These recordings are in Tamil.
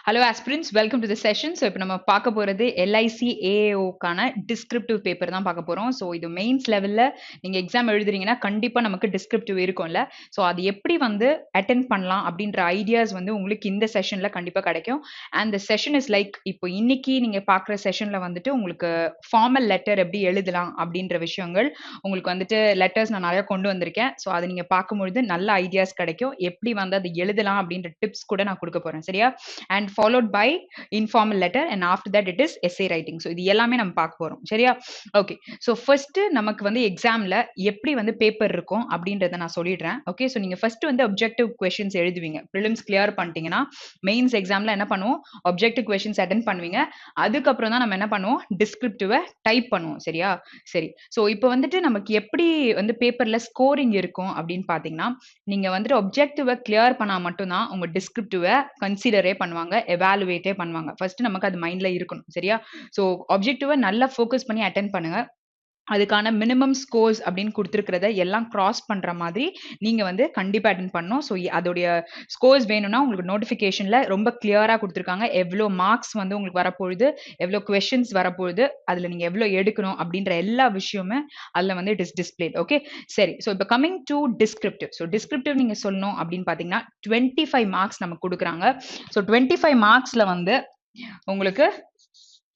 Hello aspirants, welcome to the session. So இப்போ நம்ம பார்க்க போறது LIC AAO கான descriptive paper தான் பார்க்க போறோம். So இது மெயின்ஸ் லெவல்ல நீங்க எக்ஸாம் எழுதுறீங்கன்னா கண்டிப்பா நமக்கு descriptive இருக்கும்ல. So அது எப்படி வந்து அட்டெண்ட் பண்ணலாம் அப்படின்ற ஐடியாஸ் வந்து உங்களுக்கு இந்த செஷன்ல கண்டிப்பா கிடைக்கும். And the session is like இப்போ இன்னைக்கு நீங்க பார்க்குற செஷன்ல வந்துட்டு உங்களுக்கு ஃபார்மல் லெட்டர் எப்படி எழுதலாம் அப்படின்ற விஷயங்கள் உங்களுக்கு வந்துட்டு லெட்டர்ஸ் நான் நிறைய கொண்டு வந்திருக்கேன். ஸோ அதை நீங்க பார்க்கும்பொழுது நல்ல ஐடியாஸ் கிடைக்கும். எப்படி வந்து அதை எழுதலாம் அப்படின்ற டிப்ஸ் கூட நான் கொடுக்க போறேன். சரியா? and followed by informal letter and after that it is essay writing. So இது எல்லாமே நம்ம பார்க்க போறோம். சரியா? ஓகே. ஸோ ஃபர்ஸ்ட் நமக்கு வந்து எக்ஸாம்ல எப்படி வந்து பேப்பர் இருக்கும் அப்படின்றத நான் சொல்லிடுறேன். ஓகே. ஸோ நீங்க ஃபர்ஸ்ட் வந்து அப்ஜெக்டிவ் கொஸ்டின்ஸ் எழுதுவீங்க. ப்ரிலிம்ஸ் கிளியர் பண்ணிட்டீங்கன்னா மெயின்ஸ் எக்ஸாம்ல என்ன பண்ணுவோம், அப்ஜெக்டிவ் கொஸ்டின்ஸ் அட்டென்ட் பண்ணுவீங்க. அதுக்கப்புறம் தான் நம்ம என்ன பண்ணுவோம், டிஸ்கிரிப்டிவை டைப் பண்ணுவோம். சரியா? சரி. ஸோ இப்போ வந்துட்டு நமக்கு எப்படி வந்து பேப்பர்ல ஸ்கோரிங் இருக்கும் அப்படின்னு பார்த்தீங்கன்னா, நீங்க வந்துட்டு அப்ஜெக்டிவை கிளியர் பண்ணா மட்டும்தான் உங்க டிஸ்கிரிப்டிவை கன்சிடரே பண்ணுவாங்க, எவாலுவேட்டே பண்ணுவாங்க. ஃபர்ஸ்ட் நமக்கு அது மைண்ட்ல இருக்கணும். சரியா? ஸோ அப்ஜெக்டிவை நல்லா ஃபோக்கஸ் பண்ணி அட்டென்ட் பண்ணுங்க. அதுக்கான மினிமம் ஸ்கோர்ஸ் அப்படின்னு கொடுத்துருக்கிறத எல்லாம் கிராஸ் பண்ற மாதிரி நீங்க வந்து கண்டிப்பா அட்டென்ட் பண்ணணும். ஸோ அதோடைய ஸ்கோர்ஸ் வேணும்னா உங்களுக்கு நோட்டிஃபிகேஷன்ல ரொம்ப கிளியரா கொடுத்துருக்காங்க. எவ்வளோ மார்க்ஸ் வந்து உங்களுக்கு வரப்போகுது, எவ்வளோ கொஸ்டின்ஸ் வரப்போகுது, அதுல நீங்க எவ்வளோ எடுக்கணும் அப்படின்ற எல்லா விஷயமுமே அதுல வந்து இட் இஸ் டிஸ்பிளேட். ஓகே, சரி. ஸோ இப்போ coming to descriptive. So descriptive நீங்க சொல்லணும் அப்படின்னு பாத்தீங்கன்னா 25 மார்க்ஸ் நமக்கு கொடுக்குறாங்க. ஸோ 25 மார்க்ஸ்ல வந்து உங்களுக்கு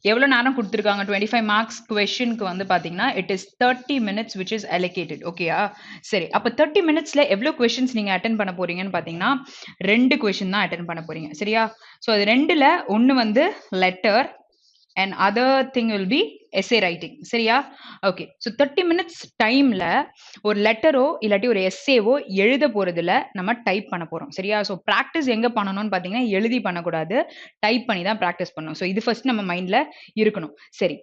எவ்வளவு நேரம் கொடுத்துருக்காங்க, 25 மார்க்ஸ் கொஸ்டினுக்கு வந்து பாத்தீங்கன்னா it is 30 minutes which is allocated. ஓகேயா? சரி. அப்ப 30 மினிட்ஸ்ல எவ்வளவு கொஸ்டின்ஸ் நீங்க அட்டென்ட் பண்ண போறீங்கன்னு பாத்தீங்கன்னா 2 கொஸ்டின் தான் அட்டென்ட் பண்ண போறீங்க. சரியா? சோ அது ரெண்டுல ஒன்னு வந்து letter and other thing will be essay writing. சரியா? ஓகே. ஸோ 30 மினிட்ஸ் டைம்ல ஒரு லெட்டரோ இல்லாட்டி ஒரு எஸ்ஏவோ எழுத போறதுல நம்ம டைப் பண்ண போறோம். சரியா? ஸோ ப்ராக்டிஸ் எங்க பண்ணணும்னு பாத்தீங்கன்னா எழுதி பண்ணக்கூடாது, டைப் பண்ணி தான் ப்ராக்டிஸ் பண்ணணும். ஸோ இது ஃபர்ஸ்ட் நம்ம மைண்ட்ல இருக்கணும். சரி.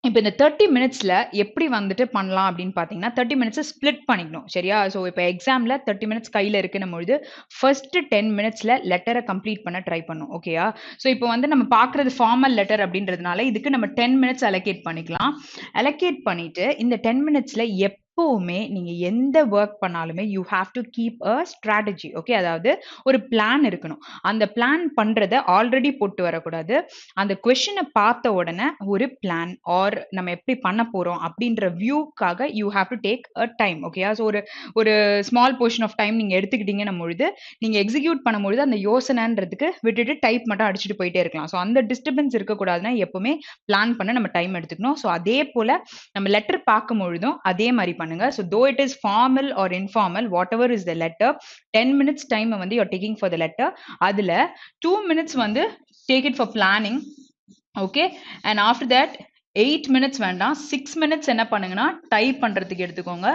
இப்போ இந்த 30 மினிட்ஸ்ல எப்படி வந்துட்டு பண்ணலாம் அப்படின்னு பாத்தீங்கன்னா 30 மினிட்ஸ் ஸ்பிளிட் பண்ணிக்கணும். சரியா? ஸோ இப்போ எக்ஸாம்ல 30 மினிட்ஸ் கையில இருக்குன்னும் பொழுது ஃபர்ஸ்ட் 10 மினிட்ஸ்ல லெட்டரை கம்ப்ளீட் பண்ண ட்ரை பண்ணும். ஓகேயா? ஸோ இப்போ வந்து நம்ம பாக்குறது ஃபார்மல் லெட்டர் அப்படின்றதுனால இதுக்கு நம்ம 10 மினிட்ஸ் அலோகேட் பண்ணிக்கலாம். அலோகேட் பண்ணிட்டு இந்த 10 மினிட்ஸ்ல எப்பவுமே நீங்க எந்த ஒர்க் பண்ணாலுமே you have to keep a strategy. Okay, அதாவது ஒரு பிளான் இருக்கணும். அந்த பிளான் பண்றத ஆல்ரெடி போட்டு வரக்கூடாது. அந்த கொஸ்டினை பார்த்த உடனே ஒரு பிளான் ஆர் நம்ம எப்படி பண்ண போறோம் அப்படின்ற வியூக்காக you have to take a time. ஓகேயா? ஸோ ஒரு ஒரு ஸ்மால் போர்ஷன் ஆஃப் டைம் நீங்க எடுத்துக்கிட்டீங்கன்னும் பொழுது நீங்க எக்ஸிக்யூட் பண்ணும்பொழுது அந்த யோசனைன்றதுக்கு விட்டுட்டு டைப் மட்டும் அடிச்சுட்டு போயிட்டே இருக்கலாம். ஸோ அந்த டிஸ்டர்பன்ஸ் இருக்கக்கூடாதுன்னா எப்பவுமே பிளான் பண்ண நம்ம டைம் எடுத்துக்கணும். ஸோ அதே போல நம்ம லெட்டர் பார்க்கும் பொழுதும் அதே மாதிரி பண்ணுங்க. So though it is formal or informal whatever is the letter, 10 minutes time வந்து you're taking for the letter. அதுல 2 மினிட்ஸ் வந்து take it for planning. Okay, and after that 8 minutes வேண்டாம், 6 மினிட்ஸ் என்ன பண்ணுங்கன்னா டைப் பண்றதுக்கு எடுத்துக்கோங்க.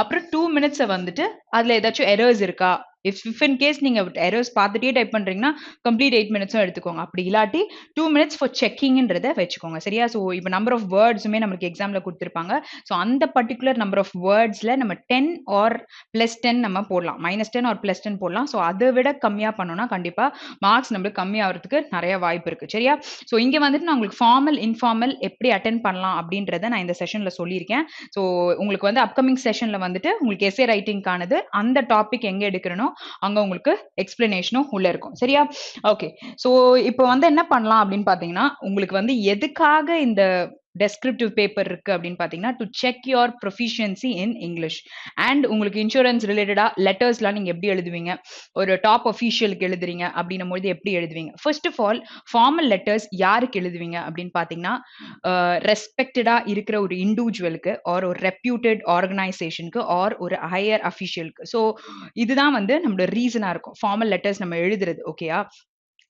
அப்புறம் 2 மினிட்ஸை வந்துட்டு அதுல ஏதாச்சும் எரர்ஸ் இருக்கா, if in case நீங்க எரர்ஸ் பார்த்துட்டே டைப் பண்றீங்கன்னா கம்ப்ளீட் 8 மினிட்ஸும் எடுத்துக்கோங்க. அப்படி இல்லாட்டி 2 மினிட்ஸ் ஃபார் செக்கிங்ன்றத வச்சுக்கோங்க. சரியா? ஸோ இப்போ நம்பர் ஆஃப் வேர்ட்ஸுமே நமக்கு எக்ஸாம்ல கொடுத்துருப்பாங்க. ஸோ அந்த பர்டிகுலர் நம்பர் ஆஃப் வேர்ட்ஸ்ல நம்ம 10 ஆர் +10 நம்ம போடலாம், -10 ஆர் +10 போடலாம். ஸோ அதை விட கம்மியா பண்ணோம்னா கண்டிப்பா மார்க்ஸ் நம்மளுக்கு கம்மியாகிறதுக்கு நிறைய வாய்ப்பு இருக்கு. சரியா? ஸோ இங்க வந்துட்டு நான் உங்களுக்கு ஃபார்மல் இன்ஃபார்மல் எப்படி அட்டென்ட் பண்ணலாம் அப்படின்றத நான் இந்த செஷன்ல சொல்லியிருக்கேன். ஸோ உங்களுக்கு வந்து அப்கமிங் செஷன்ல வந்துட்டு உங்களுக்கு எஸ்ஏ ரைட்டிங்கானது அந்த டாபிக் எங்க எடுக்கிறனோ அங்க உங்களுக்கு எக்ஸ்பிளனேஷனும் உள்ள இருக்கும். சரியா? ஓகே. சோ இப்போ வந்து என்ன பண்ணலாம் அப்படின்னு பாத்தீங்கன்னா உங்களுக்கு வந்து எதுக்காக இந்த டெஸ்கிரிப்டிவ் பேப்பர் இருக்கு அப்படின்னு பாத்தீங்கன்னா to check your proficiency in English. And உங்களுக்கு இன்சூரன்ஸ் ரிலேட்டடா லெட்டர்ஸ்லாம் நீங்க எப்படி எழுதுவீங்க, ஒரு டாப் அஃபீஷியலுக்கு எழுதுறீங்க அப்படின்னும் போது எப்படி எழுதுவீங்க. First of all formal letters யாருக்கு எழுதுவீங்க அப்படின்னு பாத்தீங்கன்னா ரெஸ்பெக்டடா இருக்கிற ஒரு இண்டிவிஜுவலுக்கு ஆர் ஒரு ரெப்யூட்டட் ஆர்கனைசேஷனுக்கு ஆர் ஒரு ஹையர் அஃபீஷியலுக்கு. ஸோ இதுதான் வந்து நம்மளோட ரீசனா இருக்கும் ஃபார்மல் லெட்டர்ஸ் நம்ம எழுதுறது. ஓகேயா?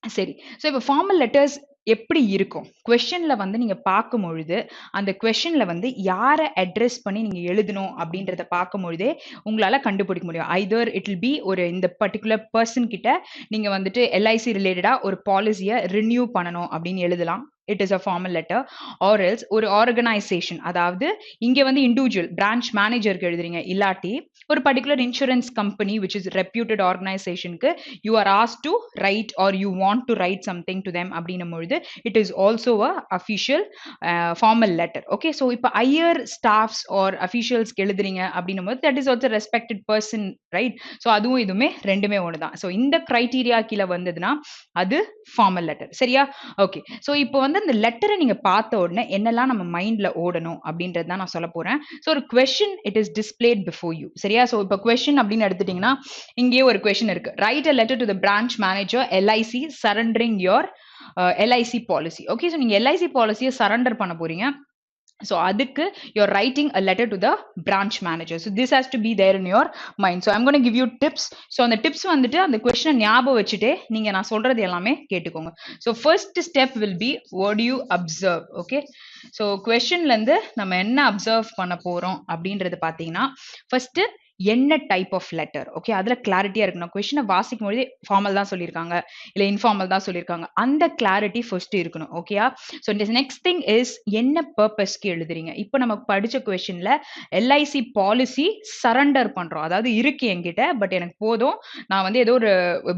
சரி. ஸோ இப்போ ஃபார்மல் லெட்டர்ஸ் எப்படி இருக்கும், கொஸ்டின்ல வந்து நீங்க பார்க்கும் பொழுது அந்த கொஸ்டின்ல வந்து யாரை அட்ரஸ் பண்ணி நீங்க எழுதணும் அப்படின்றத பார்க்கும் பொழுதே உங்களால கண்டுபிடிக்க முடியும். ஐதர் இட் வில் பி ஒரு இந்த பர்டிகுலர் பர்சன் கிட்ட நீங்க வந்துட்டு எல்ஐசி ரிலேட்டடா ஒரு பாலிசியை ரினியூ பண்ணணும் அப்படின்னு எழுதலாம். it is a formal letter. Or else ஒரு organization, அதாவது இங்க வந்து individual branch manager க்கு எழுதுறீங்க, இல்லாட்டி ஒரு particular insurance company which is reputed organization க்கு you are asked to write or you want to write something to them அப்படின்னும் பொழுது it is also a official formal letter. Okay, so இப்ப higher staffs or officials க்கு எழுதுறீங்க அப்படின்னும் போது that is also respected person, right? So அதுவும் இதுவுமே ரெண்டுமே ஒண்ணுதான். So இந்த criteria கீழ வந்ததுன்னா அது formal letter. சரியா? ஓகே, ஸோ இப்போ வந்து இந்த லெட்டரை நீங்க பார்த்த உடனே என்னெல்லாம் நம்ம மைண்ட்ல ஓடணும் அப்படின்றது தான் நான் சொல்ல போறேன். ஸோ ஒரு question it is displayed before you. சரியா? ஸோ இப்போ கொஸ்டின் அப்படின்னு எடுத்துட்டீங்கன்னா இங்கேயே ஒரு கொஸ்டின் இருக்கு. Right a letter to the branch manager LIC surrendering your LIC policy. Okay, so நீங்க எல்ஐசி பாலிசியை சரண்டர் பண்ண போறீங்க. So adukku you're writing a letter to the branch manager. So this has to be there in your mind. So I'm going to give you tips. So அந்த tips வந்துட்டு அந்த question ஞாபகம் வச்சுட்டே நீங்க நான் சொல்றது எல்லாமே கேட்டுக்கோங்க. So first step will be what do you observe? Okay, so questionல இருந்து நம்ம என்ன observe பண்ண போறோம் அப்படின்றது பாத்தீங்கன்னா first என்ன டைப் ஆஃப் லெட்டர். ஓகே, அதுல கிளாரிட்டியா இருக்கணும். கொஸ்டினை வாசிக்கும் போது ஃபார்மல் தான் சொல்லியிருக்காங்க இல்ல இன்ஃபார்மல் தான் சொல்லியிருக்காங்க, அந்த கிளாரிட்டி ஃபர்ஸ்ட் இருக்கணும். ஓகேயா? ஸோ நெக்ஸ்ட் திங் இஸ் என்ன பர்பஸ்க்கு எழுதுறீங்க. இப்போ நம்ம படிச்ச கொஸ்டின்ல எல்ஐசி பாலிசி சரண்டர் பண்றோம், அதாவது இருக்கு என்கிட்ட பட் எனக்கு போதும், நான் வந்து ஏதோ ஒரு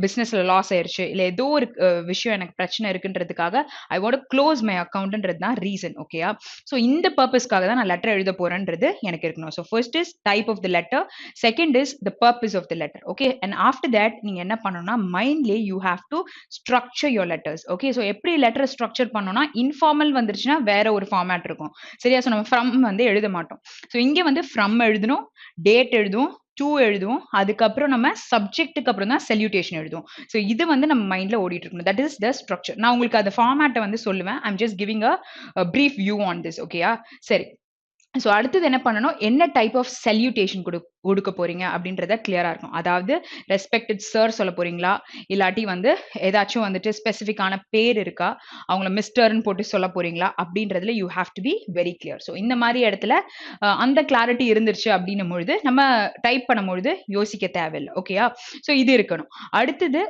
பிசினஸ்ல லாஸ் ஆயிருச்சு இல்ல ஏதோ ஒரு விஷயம் எனக்கு பிரச்சனை இருக்குன்றதுக்காக ஐ வாண்ட் க்ளோஸ் மை அக்கௌண்ட்ன்றது தான் ரீசன். ஓகேயா? ஸோ இந்த பர்பஸ்க்காக தான் நான் லெட்டர் எழுத போறேன்றது எனக்கு இருக்கணும். So first is type of the letter, second is the purpose of the letter. Okay, and after that நீங்க என்ன பண்ணனும்னா மைண்ட்ல you have to structure your letters. Okay, so எப்படி லெட்டர் ஸ்ட்ரக்சர் பண்ணனும்னா இன்ஃபார்மல் வந்துருச்சுனா வேற ஒரு ஃபார்மேட் இருக்கும். சரியா? சோ நம்ம from வந்து எழுத மாட்டோம். சோ இங்க வந்து from எழுதணும், டேட் எழுதுவோம், to எழுதுவோம், அதுக்கப்புறம் நம்ம சப்ஜெக்ட்டுக்கு அப்புறம் தான் சல்யூட்டேஷன் எழுதுவோம். ஸோ இது வந்து நம்ம மைண்ட்ல ஓடிட்டு இருக்கணும். That is the structure. நான் உங்களுக்கு அந்த ஃபார்மேட்டை வந்து சொல்லுவேன். I'm just giving a brief view on this. ஓகேயா? சரி, ஸோ அடுத்தது என்ன பண்ணணும், என்ன டைப் ஆஃப் சல்யூட்டேஷன் கொடுக்க போறீங்க அப்படின்றத கிளியரா இருக்கும். அதாவது ரெஸ்பெக்டட் சார் சொல்ல போறீங்களா, இல்லாட்டி வந்து ஏதாச்சும் வந்துட்டு ஸ்பெசிஃபிக்கான பேர் இருக்கா, அவங்கள மிஸ்டர்ன்னு போட்டு சொல்ல போறீங்களா அப்படின்றதுல you have to be very clear. So இந்த மாதிரி இடத்துல அந்த கிளாரிட்டி இருந்துருச்சு அப்படின்னும் பொழுது நம்ம டைப் பண்ணும்பொழுது யோசிக்க தேவையில்லை. ஓகேயா? ஸோ இது இருக்கணும். அடுத்தது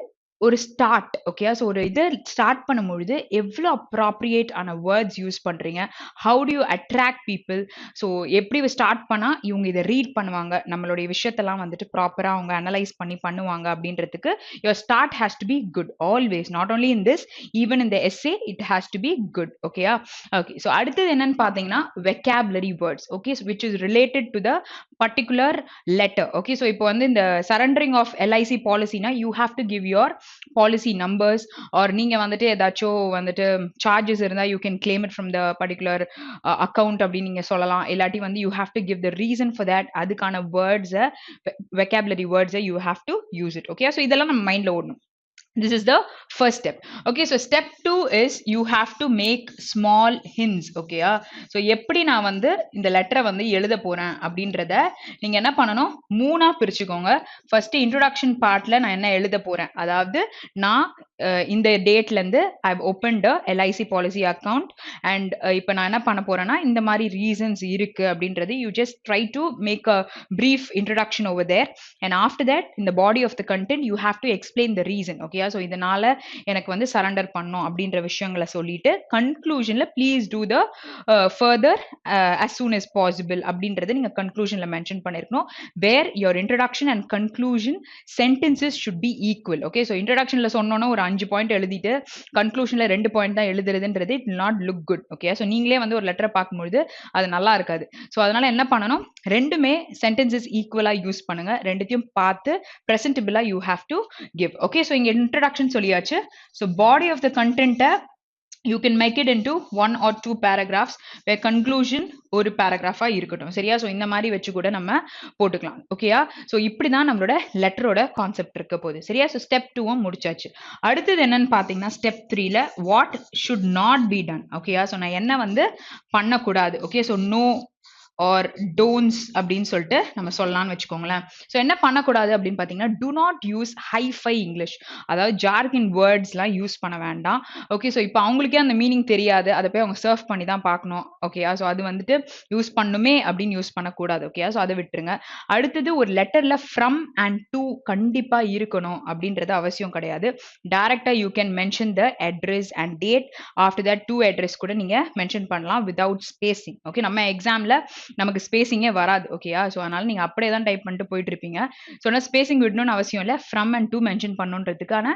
ஒரு ஸ்டார்ட். ஓகே, ஸோ ஒரு இதை ஸ்டார்ட் பண்ணும்பொழுது எவ்வளோ அப்ராப்ரியேட் ஆன வேர்ட்ஸ் யூஸ் பண்றீங்க, how to you attract people. So எப்படி ஸ்டார்ட் பண்ணா இவங்க இதை ரீட் பண்ணுவாங்க, நம்மளுடைய விஷயத்தெல்லாம் வந்துட்டு ப்ராப்பரா அவங்க அனலைஸ் பண்ணி பண்ணுவாங்க அப்படின்றதுக்கு your start has to be good always, not only in this, even in the essay it has to be good. ஓகேயா? ஓகே, ஸோ அடுத்தது என்னன்னு பார்த்தீங்கன்னா vocabulary words. Okay, which is related to the particular letter. Okay, so இப்போ வந்து இந்த சரண்டரிங் ஆஃப் எல்ஐசி பாலிசினா you have to give your policy numbers, or நீங்க வந்துட்டு ஏதாச்சும் வந்துட்டு சார்ஜஸ் இருந்தா you can claim it from the particular account அப்படின்னு நீங்க சொல்லலாம். இல்லாட்டி வந்து you have to give the reason for that, அதுக்கான வேர்ட்ஸை வெக்காபுலரி வேர்ட்ஸை you have to use it. Okay, so இதெல்லாம் நம்ம மைண்ட்ல ஓடணும். This is the first step. Okay, so step 2 is you have to make small hints. Okay, so எப்படி நான் வந்து இந்த லெட்டரை வந்து எழுத போறேன் அப்படின்றத நீங்க என்ன பண்ணணும், மூணா பிரிச்சுக்கோங்க. ஃபர்ஸ்ட் இன்ட்ரோடக்ஷன் பார்ட்ல நான் என்ன எழுத போறேன், அதாவது நான் இந்த டேட்ல இருந்து I have opened a LIC policy account and இப்போ நான் என்ன பண்ண போறேன்னா இந்த மாதிரி ரீசன்ஸ் இருக்கு அப்படின்றது you just try to make a brief introduction over there and after that இந்த body of the content you have to explain the reason. Okay, so இதனால எனக்கு வந்து சரண்டர் பண்ணோம் அப்படின்ற விஷயங்களை சொல்லிட்டு கன்க்ளூஷன்ல please do the further as soon as possible அப்படின்றத நீங்க கன்க்ளூஷன்ல மென்ஷன் பண்ணிருக்கணும். Where your introduction and conclusion sentences should be equal. Okay, so இன்ட்ரோடக்ஷன்ல சொன்னோன்னா ஒரு 5 பாயிண்ட் எழுதிட்டு கன்க்ளூஷன்ல 2 பாயிண்ட் தான் எழுதுறதுன்றது it will not look good. Okay, so நீங்களே வந்து ஒரு லெட்டரை பார்க்கும்போது அது நல்லா இருக்காது. ஸோ அதனால என்ன பண்ணணும், ரெண்டுமே சென்டென்சஸ் ஈக்குவலா யூஸ் பண்ணுங்க, ரெண்டுத்தையும் பார்த்து பிரசன்டபிளா you have to give. Okay, so இங்க இன்ட்ரோடக்ஷன் சொல்லியாச்சு. ஸோ பாடி ஆஃப் த கண்டென்ட்டை you can make it into 1 or 2 paragraphs where conclusion ஒரு பேராகிராஃபா இருக்கட்டும். சரியா? ஸோ இந்த மாதிரி வச்சு கூட நம்ம போட்டுக்கலாம். ஓகேயா? ஸோ இப்படிதான் நம்மளோட லெட்டரோட கான்செப்ட் இருக்க போகுது. சரியா? ஸோ ஸ்டெப் 2 முடிச்சாச்சு. அடுத்தது என்னன்னு பார்த்தீங்கன்னா ஸ்டெப் 3ல what should not be done. ஓகேயா? ஸோ நான் என்ன வந்து பண்ணக்கூடாது. Okay, so no or don'ts அப்படின்னு சொல்லிட்டு நம்ம சொல்லலாம்னு வச்சுக்கோங்களேன். ஸோ என்ன பண்ணக்கூடாது அப்படின்னு பார்த்தீங்கன்னா, do not use hifi English. அதாவது ஜார்கின் வேர்ட்ஸ்லாம் யூஸ் பண்ண வேண்டாம். ஓகே. ஸோ இப்போ அவங்களுக்கே அந்த மீனிங் தெரியாது. அதை போய் அவங்க சர்வ் பண்ணி தான் பார்க்கணும். ஓகேயா. ஸோ அது வந்துட்டு யூஸ் பண்ணுமே அப்படின்னு யூஸ் பண்ணக்கூடாது. ஓகேயா. ஸோ அதை விட்டுருங்க. அடுத்தது ஒரு லெட்டர்ல ஃப்ரம் அண்ட் டு கண்டிப்பா இருக்கணும் அப்படின்றது அவசியம் கிடையாது. டைரக்டா you can mention the address and date. After that to address கூட நீங்க மென்ஷன் பண்ணலாம் வித்வுட் ஸ்பேசிங். ஓகே. நம்ம எக்ஸாம்ல நமக்கு ஸ்பேசிங்கே வராது. ஓகேயா. ஸோ அதனால நீங்க அப்படியே தான் டைப் பண்ணிட்டு போயிட்டு இருப்பீங்க. ஸோ ஸ்பேசிங் விடணும்னு அவசியம் இல்லை. ஃப்ரம் அண்ட் டு மென்ஷன் பண்ணணுன்றதுக்கான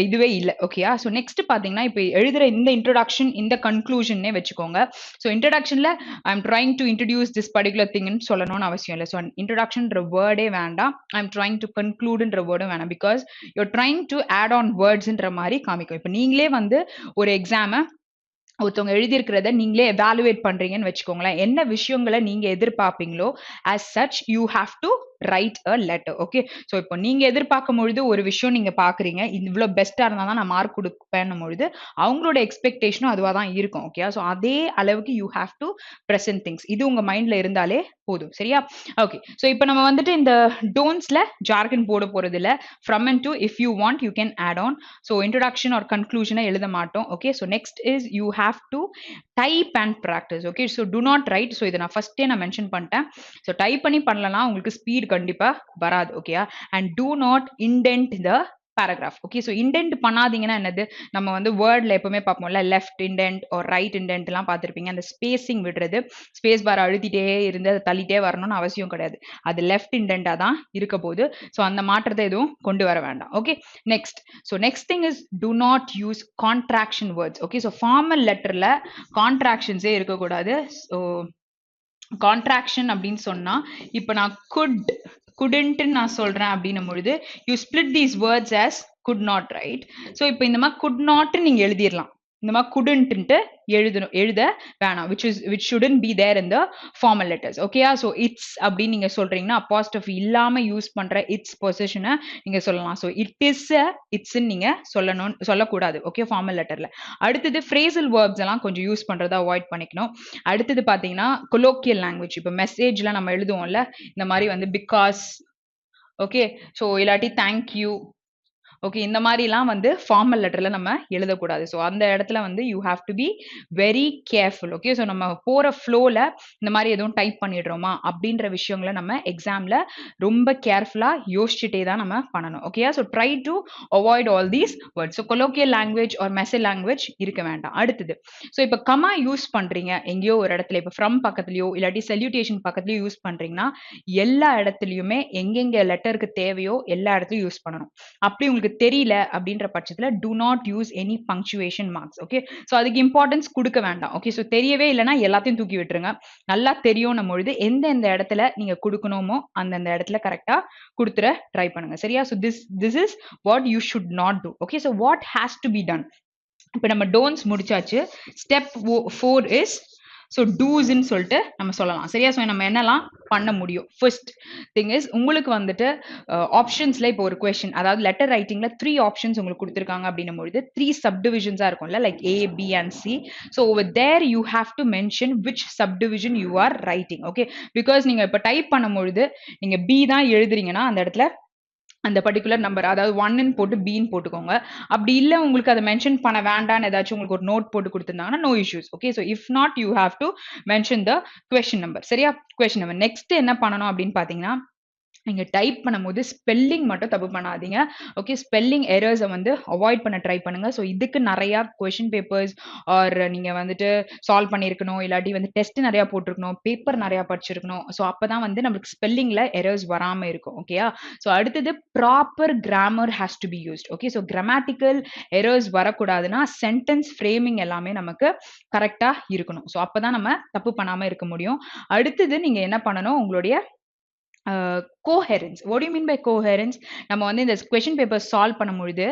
இதுவே இல்லை. ஓகேயா. ஸோ நெக்ஸ்ட் பார்த்தீங்கன்னா, இப்போ எழுதுற இந்த இன்ட்ரோடக்ஷன் இந்த கன்க்ளூஷன்னே வச்சுக்கோங்க. ஸோ இன்ட்ரோடக்ஷன்ல I am trying to introduce this particular திங்னு சொல்லணும்னு அவசியம் இல்லை. ஸோ இன்ட்ரோடக்ஷன்ற வேர்டே வேண்டாம். ஐ எம் ட்ரைங் டு கன்க்ளூடுன்ற வேர்டும் வேணாம். Because you're trying to add on வேர்ட்ஸ்ன்ற மாதிரி காமிக்கும். இப்போ நீங்களே வந்து ஒரு எக்ஸாமை ஒருத்தவங்க எழுதியிருக்கிறத நீங்களே எவாலுவேட் பண்றீங்கன்னு வச்சுக்கோங்களேன். என்ன விஷயங்களை நீங்க எதிர்பார்ப்பீங்களோ as such you have to write a letter. Okay. So இப்போ நீங்க எதிர்பார்க்கும் பொழுது ஒரு விஷயம் நீங்க பாக்குறீங்க, இவ்வளோ பெஸ்டா இருந்தா தான் நான் மார்க் கொடுப்பேன்னும் பொழுது அவங்களோட எக்ஸ்பெக்டேஷனும் அதுவா தான் இருக்கும். ஓகே. ஸோ அதே அளவுக்கு you have to present things. இது உங்க மைண்ட்ல இருந்தாலே போதும். சரியா. ஓகே. ஸோ இப்போ நம்ம வந்துட்டு இந்த டோன்ட்ஸ்ல ஜார்கன் போட போறது இல்ல. From and to if you want you can add on. So introduction or கன்க்ளூஷனை எழுத மாட்டோம். Okay. So next is you have to type and practice. Okay. So do not write. So இதை நான் ஃபர்ஸ்டே நான் மென்ஷன் பண்ணிட்டேன். ஸோ டைப் பண்ணி பண்ணலனா உங்களுக்கு ஸ்பீட் கண்டிப்பா வராது. ஓகேயா. And do not indent the paragraph. Okay. So indent பண்ணாதீங்கன்னா என்னது, நம்ம வந்து வேர்ட்ல எப்பவுமே பார்ப்போம்ல, லெஃப்ட் இண்டென்ட் ஒரு ரைட் இண்டென்ட் எல்லாம் பார்த்துருப்பீங்க. அந்த ஸ்பேசிங் விடுறது, ஸ்பேஸ் பார் அழுத்திட்டே இருந்து அதை தள்ளிட்டே வரணும்னு அவசியம் கிடையாது. அது லெஃப்ட் இண்டென்டா தான் இருக்க போது. ஸோ அந்த மாற்றத்தை எதுவும் கொண்டு வர வேண்டாம். Okay. Next. So next thing is to not use contraction words. Okay. So formal லெட்டர்ல கான்ட்ராக்ஷன்ஸே இருக்கக்கூடாது. ஸோ கான்ட்ராக்ஷன் அப்படின்னு சொன்னா, இப்போ நான் couldn't நான் சொல்றேன் அப்படின்னும் பொழுது you split these words as could not, right. So இப்போ இந்த மாதிரி could not நீங்க எழுதிடலாம். இந்த மாதிரி couldn't எழுத வேணாம். which shouldn't be there in the formal letters. ஓகேயா. ஸோ இட்ஸ் அப்படின்னு நீங்க சொல்றீங்கன்னா அப்போஸ்ட்ரோஃபி இல்லாம யூஸ் பண்ற இட்ஸ் பொசிஷனை நீங்க சொல்லலாம். ஸோ இட் இஸ் இட்ஸ்ன்னு நீங்க சொல்லக்கூடாது. ஓகே. ஃபார்மல் லெட்டர்ல. அடுத்தது ஃப்ரேசல் வேர்ப்ஸ் எல்லாம் கொஞ்சம் யூஸ் பண்றதை அவாய்ட் பண்ணிக்கணும். அடுத்தது பாத்தீங்கன்னா கொலோக்கியல் லாங்குவேஜ். இப்போ மெசேஜ்ல நம்ம எழுதுவோம்ல, இந்த மாதிரி வந்து பிகாஸ், ஓகே. ஸோ இல்லாட்டி தேங்க்யூ, ஓகே, இந்த மாதிரிலாம் வந்து ஃபார்மல் லெட்டர்ல நம்ம எழுதக்கூடாது. ஸோ அந்த இடத்துல வந்து you have to be very careful. Okay. So நம்ம போற ஃப்ளோல இந்த மாதிரி எதுவும் டைப் பண்ணிடுறோமா அப்படின்ற விஷயங்களை நம்ம எக்ஸாம்ல ரொம்ப கேர்ஃபுல்லா யோசிச்சுட்டே தான் நம்ம பண்ணணும். ஓகேயா. So try to avoid all these words. So colloquial language or message language இருக்க வேண்டாம். அடுத்தது, ஸோ இப்போ கமா யூஸ் பண்றீங்க எங்கேயோ ஒரு இடத்துல, இப்போ ஃப்ரம் பக்கத்துலயோ இல்லாட்டி செல்யூட்டேஷன் பக்கத்துலயோ யூஸ் பண்றீங்கன்னா எல்லா இடத்துலயுமே எங்கெங்க லெட்டருக்கு தேவையோ எல்லா இடத்துலயும் யூஸ் பண்ணணும். அப்படி உங்களுக்கு தெரியல அப்படின்ற பட்சத்துல do not use any punctuation marks. Okay. So அதுக்கு இம்பார்ட்டன்ஸ் கொடுக்க வேண்டாம். ஓகே. சோ தெரியவே இல்லைன்னா எல்லாத்தையும் தூக்கி விட்டுருங்க. நல்லா தெரியும் பொழுது எந்த இடத்துல நீங்க கொடுக்கணுமோ அந்த இடத்துல கரெக்டா கொடுத்துற ட்ரை பண்ணுங்க. சரியா. So this is what you should not do. Okay. So what has to be done. இப்போ நம்ம டோன்ட்ஸ் முடிச்சாச்சு. ஸ்டெப் 4 இஸ் ஸோ டூஸ்ன்னு சொல்லிட்டு நம்ம சொல்லலாம். சரியா. ஸோ நம்ம என்னெல்லாம் பண்ண முடியும். ஃபர்ஸ்ட் திங் இஸ் உங்களுக்கு வந்துட்டு ஆப்ஷன்ஸ்ல இப்போ ஒரு கொஸ்டின், அதாவது லெட்டர் ரைட்டிங்ல 3 ஆப்ஷன்ஸ் உங்களுக்கு கொடுத்துருக்காங்க அப்படின்னும் பொழுது 3 சப்டிவிஷன்ஸா இருக்கும்ல, like A, B and C. So over there you have to mention which subdivision you are writing. Okay. Because நீங்க இப்போ டைப் பண்ணும்பொழுது நீங்க B தான் எழுதுறீங்கன்னா அந்த இடத்துல அந்த பர்டிகுலர் நம்பர், அதாவது 1ன்னு போட்டு Bன்னு போட்டுக்கோங்க. அப்படி இல்லை உங்களுக்கு அதை மென்ஷன் பண்ண வேண்டாம்னு ஏதாச்சும் உங்களுக்கு ஒரு நோட் போட்டு கொடுத்துருந்தாங்கன்னா no issues. Okay. So if not you have to mention the question number. சரியா. Question number. நெக்ஸ்ட் என்ன பண்ணணும் அப்படின்னு பாத்தீங்கன்னா, நீங்க டைப் பண்ணும்போது ஸ்பெல்லிங் மட்டும் தப்பு பண்ணாதீங்க. ஓகே. ஸ்பெல்லிங் எரர்ஸை வந்து அவாய்ட் பண்ண ட்ரை பண்ணுங்க. ஸோ இதுக்கு நிறைய கொஸ்டின் பேப்பர்ஸ் ஆர் நீங்க வந்துட்டு சால்வ் பண்ணியிருக்கணும், இல்லாட்டி வந்து டெஸ்ட் நிறைய போட்டிருக்கணும், பேப்பர் நிறைய படிச்சிருக்கணும். ஸோ அப்பதான் வந்து நம்மளுக்கு ஸ்பெல்லிங்ல எரர்ஸ் வராம இருக்கும். ஓகேயா. ஸோ அடுத்தது proper grammar has to be used. Okay. So grammatical errors வரக்கூடாதுன்னா சென்டென்ஸ் ஃப்ரேமிங் எல்லாமே நமக்கு கரெக்டா இருக்கணும். ஸோ அப்பதான் நம்ம தப்பு பண்ணாம இருக்க முடியும். அடுத்தது நீங்க என்ன பண்ணணும், உங்களுடைய coherence. What you mean by coherence? நம்ம வந்து இந்த கொஸ்டின் பேப்பர் சால்வ் பண்ணும்பொழுது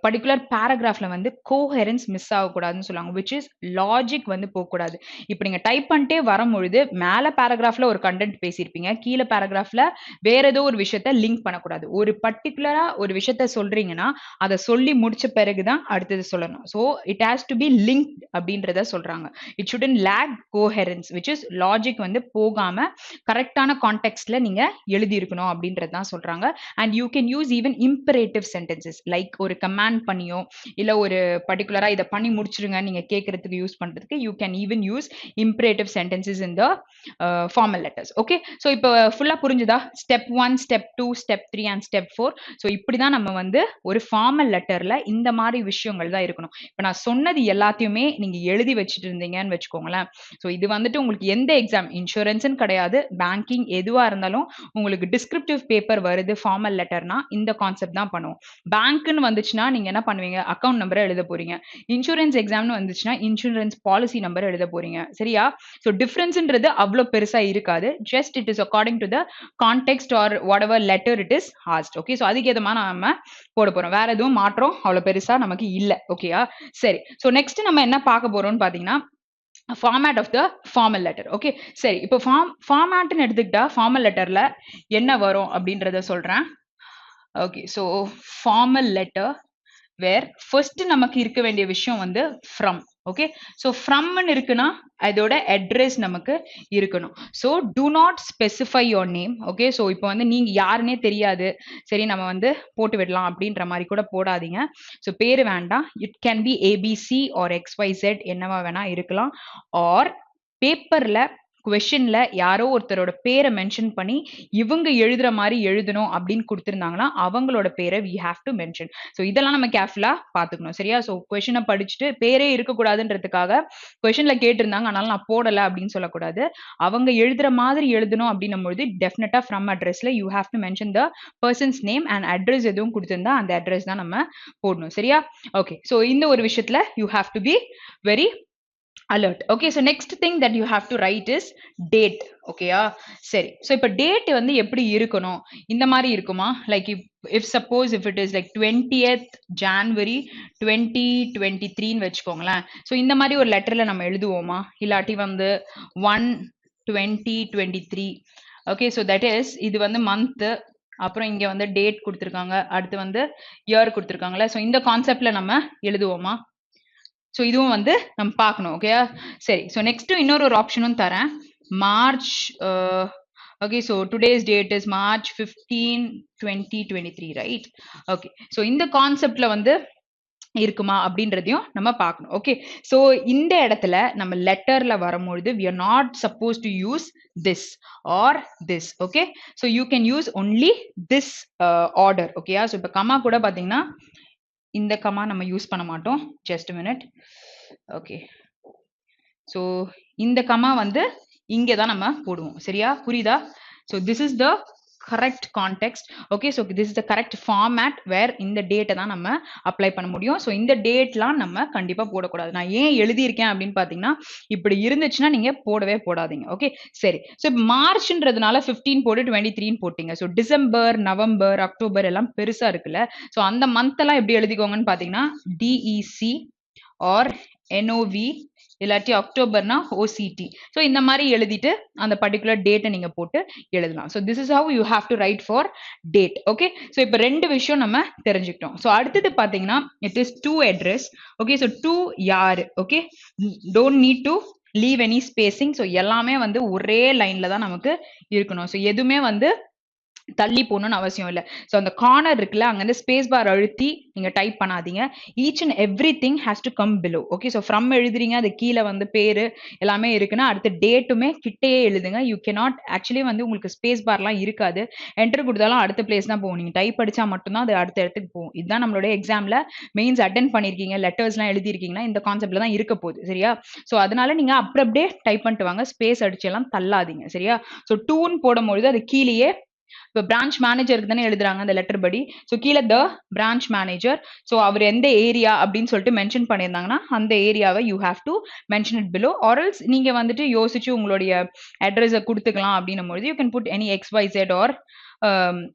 பர்டிகுலர் பேராகிராஃப்ல வந்து கோஹெரன்ஸ் மிஸ் ஆகக்கூடாதுன்னு சொல்லுவாங்க, விச் இஸ் லாஜிக் வந்து போகக்கூடாது. இப்போ நீங்க டைப் பண்ணிட்டே வரும்பொழுது மேல பேராகிராஃப்ல ஒரு கண்டென்ட் பேசியிருப்பீங்க, கீழே பேராகிராஃப்ல வேற ஏதோ ஒரு விஷயத்த லிங்க் பண்ணக்கூடாது. ஒரு பர்டிகுலரா ஒரு விஷயத்த சொல்றீங்கன்னா அதை சொல்லி முடிச்ச பிறகுதான் அடுத்தது சொல்லணும். So it has to be link அப்படின்றத சொல்றாங்க. It shouldn't lack coherence, which is logic வந்து போகாம கரெக்டான கான்டெக்ட்ல நீங்க எழுதி இருக்கணும் அப்படின்றது தான் சொல்றாங்க. And you can use even imperative sentences, like ஒரு கமாண்ட் பண்ணியோ இல்ல ஒரு பர்டிகுலரா இதை பண்ணி முடிச்சிருங்க நீங்க கேட்கறதுக்கு யூஸ் பண்றதுக்கு you can even use imperative sentences in the formal letters. Okay, so இப்போ ஃபுல்லா புரிஞ்சுதா? Step 1, step 2, step 3 and step 4. So இப்படிதான் நம்ம வந்து ஒரு ஃபார்மல் லெட்டர்ல இந்த மாதிரி விஷயங்கள் தான் இருக்கணும். இப்போ நான் சொன்னது எல்லாத்தையுமே நீங்க எழுதி வச்சுட்டு இருந்தீங்கன்னு வச்சுக்கோங்களேன். ஸோ இது வந்துட்டு உங்களுக்கு எந்த எக்ஸாம், இன்சூரன்ஸ்னு கிடையாது, பேங்கிங் எதுவா இருந்தாலும் உங்களுக்கு டிஸ்கிரிப்டிவ் பேப்பர் வருது ஃபார்மல் லெட்டர்னா இந்த கான்செப்ட் தான் பண்ணுவோம். பேங்க்னு வந்துச்சுன்னா நீங்க என்ன பண்ணுவீங்க, அக்கௌண்ட் நம்பரை எழுத போறீங்க. இன்சூரன்ஸ் எக்ஸாம்னு வந்துச்சுன்னா இன்சூரன்ஸ் பாலிசி நம்பர் எழுத போறீங்க. சரியா? ஸோ டிஃபரன்ஸ்ன்றது அவ்வளோ பெருசா இருக்காது. Just it is according to the context or whatever letter it is asked. Okay, so அதுக்கு ஏற்ற மாதிரி நம்ம போட போறோம். வேற எதுவும் மாற்றம் அவ்வளோ பெருசா நமக்கு இல்லை. ஓகேயா? சரி, ஸோ நெக்ஸ்ட் நம்ம என்ன பார்க்க போறோம்னு பாத்தீங்கன்னா format of the formal letter. Okay, சரி, இப்போ ஃபார்மேட்னு எடுத்துக்கிட்டா ஃபார்மல் லெட்டர்ல என்ன வரும் அப்படின்றத சொல்றேன். ஓகே, ஸோ ஃபார்மல் லெட்டர் வேர் ஃபர்ஸ்ட் நமக்கு இருக்க வேண்டிய விஷயம் வந்து ஃப்ரம். ஓகே, ஸோ ஃப்ரம்னு இருக்குன்னா அதோட அட்ரஸ் நமக்கு இருக்கணும். So do not specify your name. Okay, so இப்போ வந்து நீங்க யாருன்னே தெரியாது, சரி நம்ம வந்து போட்டு விடலாம் அப்படின்ற மாதிரி கூட போடாதீங்க. ஸோ பேரு வேண்டாம். It can be ABC or XYZ என்னவா வேணா இருக்கலாம். ஆர் பேப்பர்ல கொஸ்டின்ல யாரோ ஒருத்தரோட பேரை மென்ஷன் பண்ணி இவங்க எழுதுற மாதிரி எழுதணும் அப்படின்னு கொடுத்துருந்தாங்கன்னா அவங்களோட பேரை we have to mention. So இதெல்லாம் நம்ம கேர்ஃபுல்லா பாத்துக்கணும். சரியா? ஸோ கொஸ்டினை படிச்சுட்டு பேரே இருக்கக்கூடாதுன்றதுக்காக கொஸ்டின்ல கேட்டிருந்தாங்க அதனால நான் போடல அப்படின்னு சொல்லக்கூடாது. அவங்க எழுதுற மாதிரி எழுதணும் அப்படின்னும் பொழுது டெஃபினட்டா ஃப்ரம் அட்ரஸ்ல you have to mention the person's name and address எதுவும் கொடுத்திருந்தா அந்த அட்ரஸ் தான் நம்ம போடணும். சரியா? ஓகே, ஸோ இந்த ஒரு விஷயத்துல you have to be very alert. Okay, so next thing that you have to write is date. Okay, சரி, so இப்ப date வந்து எப்படி இருக்கணும், இந்த மாதிரி இருக்குமா, like if suppose if it is like 20th January 2023 ன்னு வச்சுக்கோங்களேன். ஸோ இந்த மாதிரி ஒரு லெட்டர்ல நம்ம எழுதுவோமா, இல்லாட்டி வந்து 1/20/23. ஓகே, ஸோ தட் இஸ் இது வந்து மந்த், அப்புறம் இங்க வந்து டேட் கொடுத்துருக்காங்க, அடுத்து வந்து இயர் கொடுத்துருக்காங்களே. ஸோ இந்த கான்செப்ட்ல நம்ம எழுதுவோமா? ஸோ இதுவும் வந்து நம்ம பார்க்கணும். ஓகே, சரி, ஸோ நெக்ஸ்ட் இன்னொரு ஆப்ஷனும் தரேன், March. Okay, so today's date is March 15, 2023, right? Okay, so இந்த கான்செப்ட்ல வந்து இருக்குமா அப்படின்றதையும் நம்ம பார்க்கணும். ஓகே, ஸோ இந்த இடத்துல நம்ம லெட்டர்ல வரும்பொழுது we are not supposed to use this or this. Okay, so you can use only this order. Okay, so இப்போ கமா கூட பார்த்தீங்கன்னா இந்த கமா நம்ம யூஸ் பண்ண மாட்டோம். Just minute. ஓகே, ஸோ இந்த கமா வந்து இங்கே தான் நம்ம போடுவோம். சரியா? புரியுதா? So this is the correct context. Okay, so this is the correct format where இந்த டேட்டை தான் நம்ம அப்ளை பண்ண முடியும். ஸோ இந்த டேட்லாம் நம்ம கண்டிப்பாக போடக்கூடாது. நான் ஏன் எழுதியிருக்கேன் அப்படின்னு பார்த்தீங்கன்னா இப்படி இருந்துச்சுன்னா நீங்கள் போடவே போடாதீங்க. ஓகே, சரி, ஸோ இப்போ மார்ச்ன்றதுனால 15 போட்டு 23 போட்டீங்க. ஸோ டிசம்பர், நவம்பர், அக்டோபர் எல்லாம் பெருசாக இருக்குல்ல. ஸோ அந்த மந்த் எல்லாம் எப்படி எழுதிக்கோங்கன்னு பார்த்தீங்கன்னா DEC ஆர் NOV இல்லாட்டி அக்டோபர்னா OCT. ஸோ இந்த மாதிரி எழுதிட்டு அந்த பர்டிகுலர் டேட்டை நீங்க போட்டு எழுதலாம். So this is how you have to write for date. Okay, so இப்போ ரெண்டு விஷயம் நம்ம தெரிஞ்சுக்கிட்டோம். ஸோ அடுத்தது பார்த்தீங்கன்னா it is to address. Okay, so to யாரு? Okay, don't need to leave any spacing. So எல்லாமே வந்து ஒரே லைன்ல தான் நமக்கு இருக்கணும். ஸோ எதுவுமே வந்து தள்ளி போகணும்னு அவசியம் இல்லை. ஸோ அந்த கார்னர் இருக்குல்ல, அங்கேருந்து ஸ்பேஸ் பார் அழுத்தி நீங்க டைப் பண்ணாதீங்க. Each and every thing has to come below. Okay, so from எழுதுறீங்க, அது கீழே வந்து பேரு எல்லாமே இருக்குன்னா அடுத்த டேட்டுமே கிட்டையே எழுதுங்க. யூ கேனாட் ஆக்சுவலி வந்து உங்களுக்கு ஸ்பேஸ் பார்லாம் இருக்காது. என்டர் கொடுத்தாலும் அடுத்த பிளேஸ் தான் போகும். நீங்க டைப் அடிச்சா மட்டும்தான் அது அடுத்த இடத்துக்கு போகும். இதுதான் நம்மளோட எக்ஸாம்ல மெயின்ஸ் அட்டென்ட் பண்ணிருக்கீங்க, லெட்டர்ஸ்லாம் எழுதிருக்கீங்கன்னா இந்த கான்செப்ட்ல தான் இருக்க போகுது. சரியா? ஸோ அதனால நீங்க அப்படியே டைப் பண்ணிட்டு வாங்க, ஸ்பேஸ் அடிச்சு எல்லாம் தள்ளாதீங்க. சரியா? ஸோ டூன்னு போடும்பொழுது அது கீழேயே இப்போ பிரான்ச் மேனேஜருக்கு தானே எழுதுறாங்க அந்த லெட்டர் படி. ஸோ கீழே த பிரான்ச் மேனேஜர், ஸோ அவர் எந்த ஏரியா அப்படின்னு சொல்லிட்டு மென்ஷன் பண்ணியிருந்தாங்கன்னா அந்த ஏரியாவை you have to mention it below. Or else நீங்க வந்துட்டு யோசிச்சு உங்களுடைய அட்ரஸை கொடுத்துக்கலாம் அப்படின்னும் பொழுது you can put any XYZ or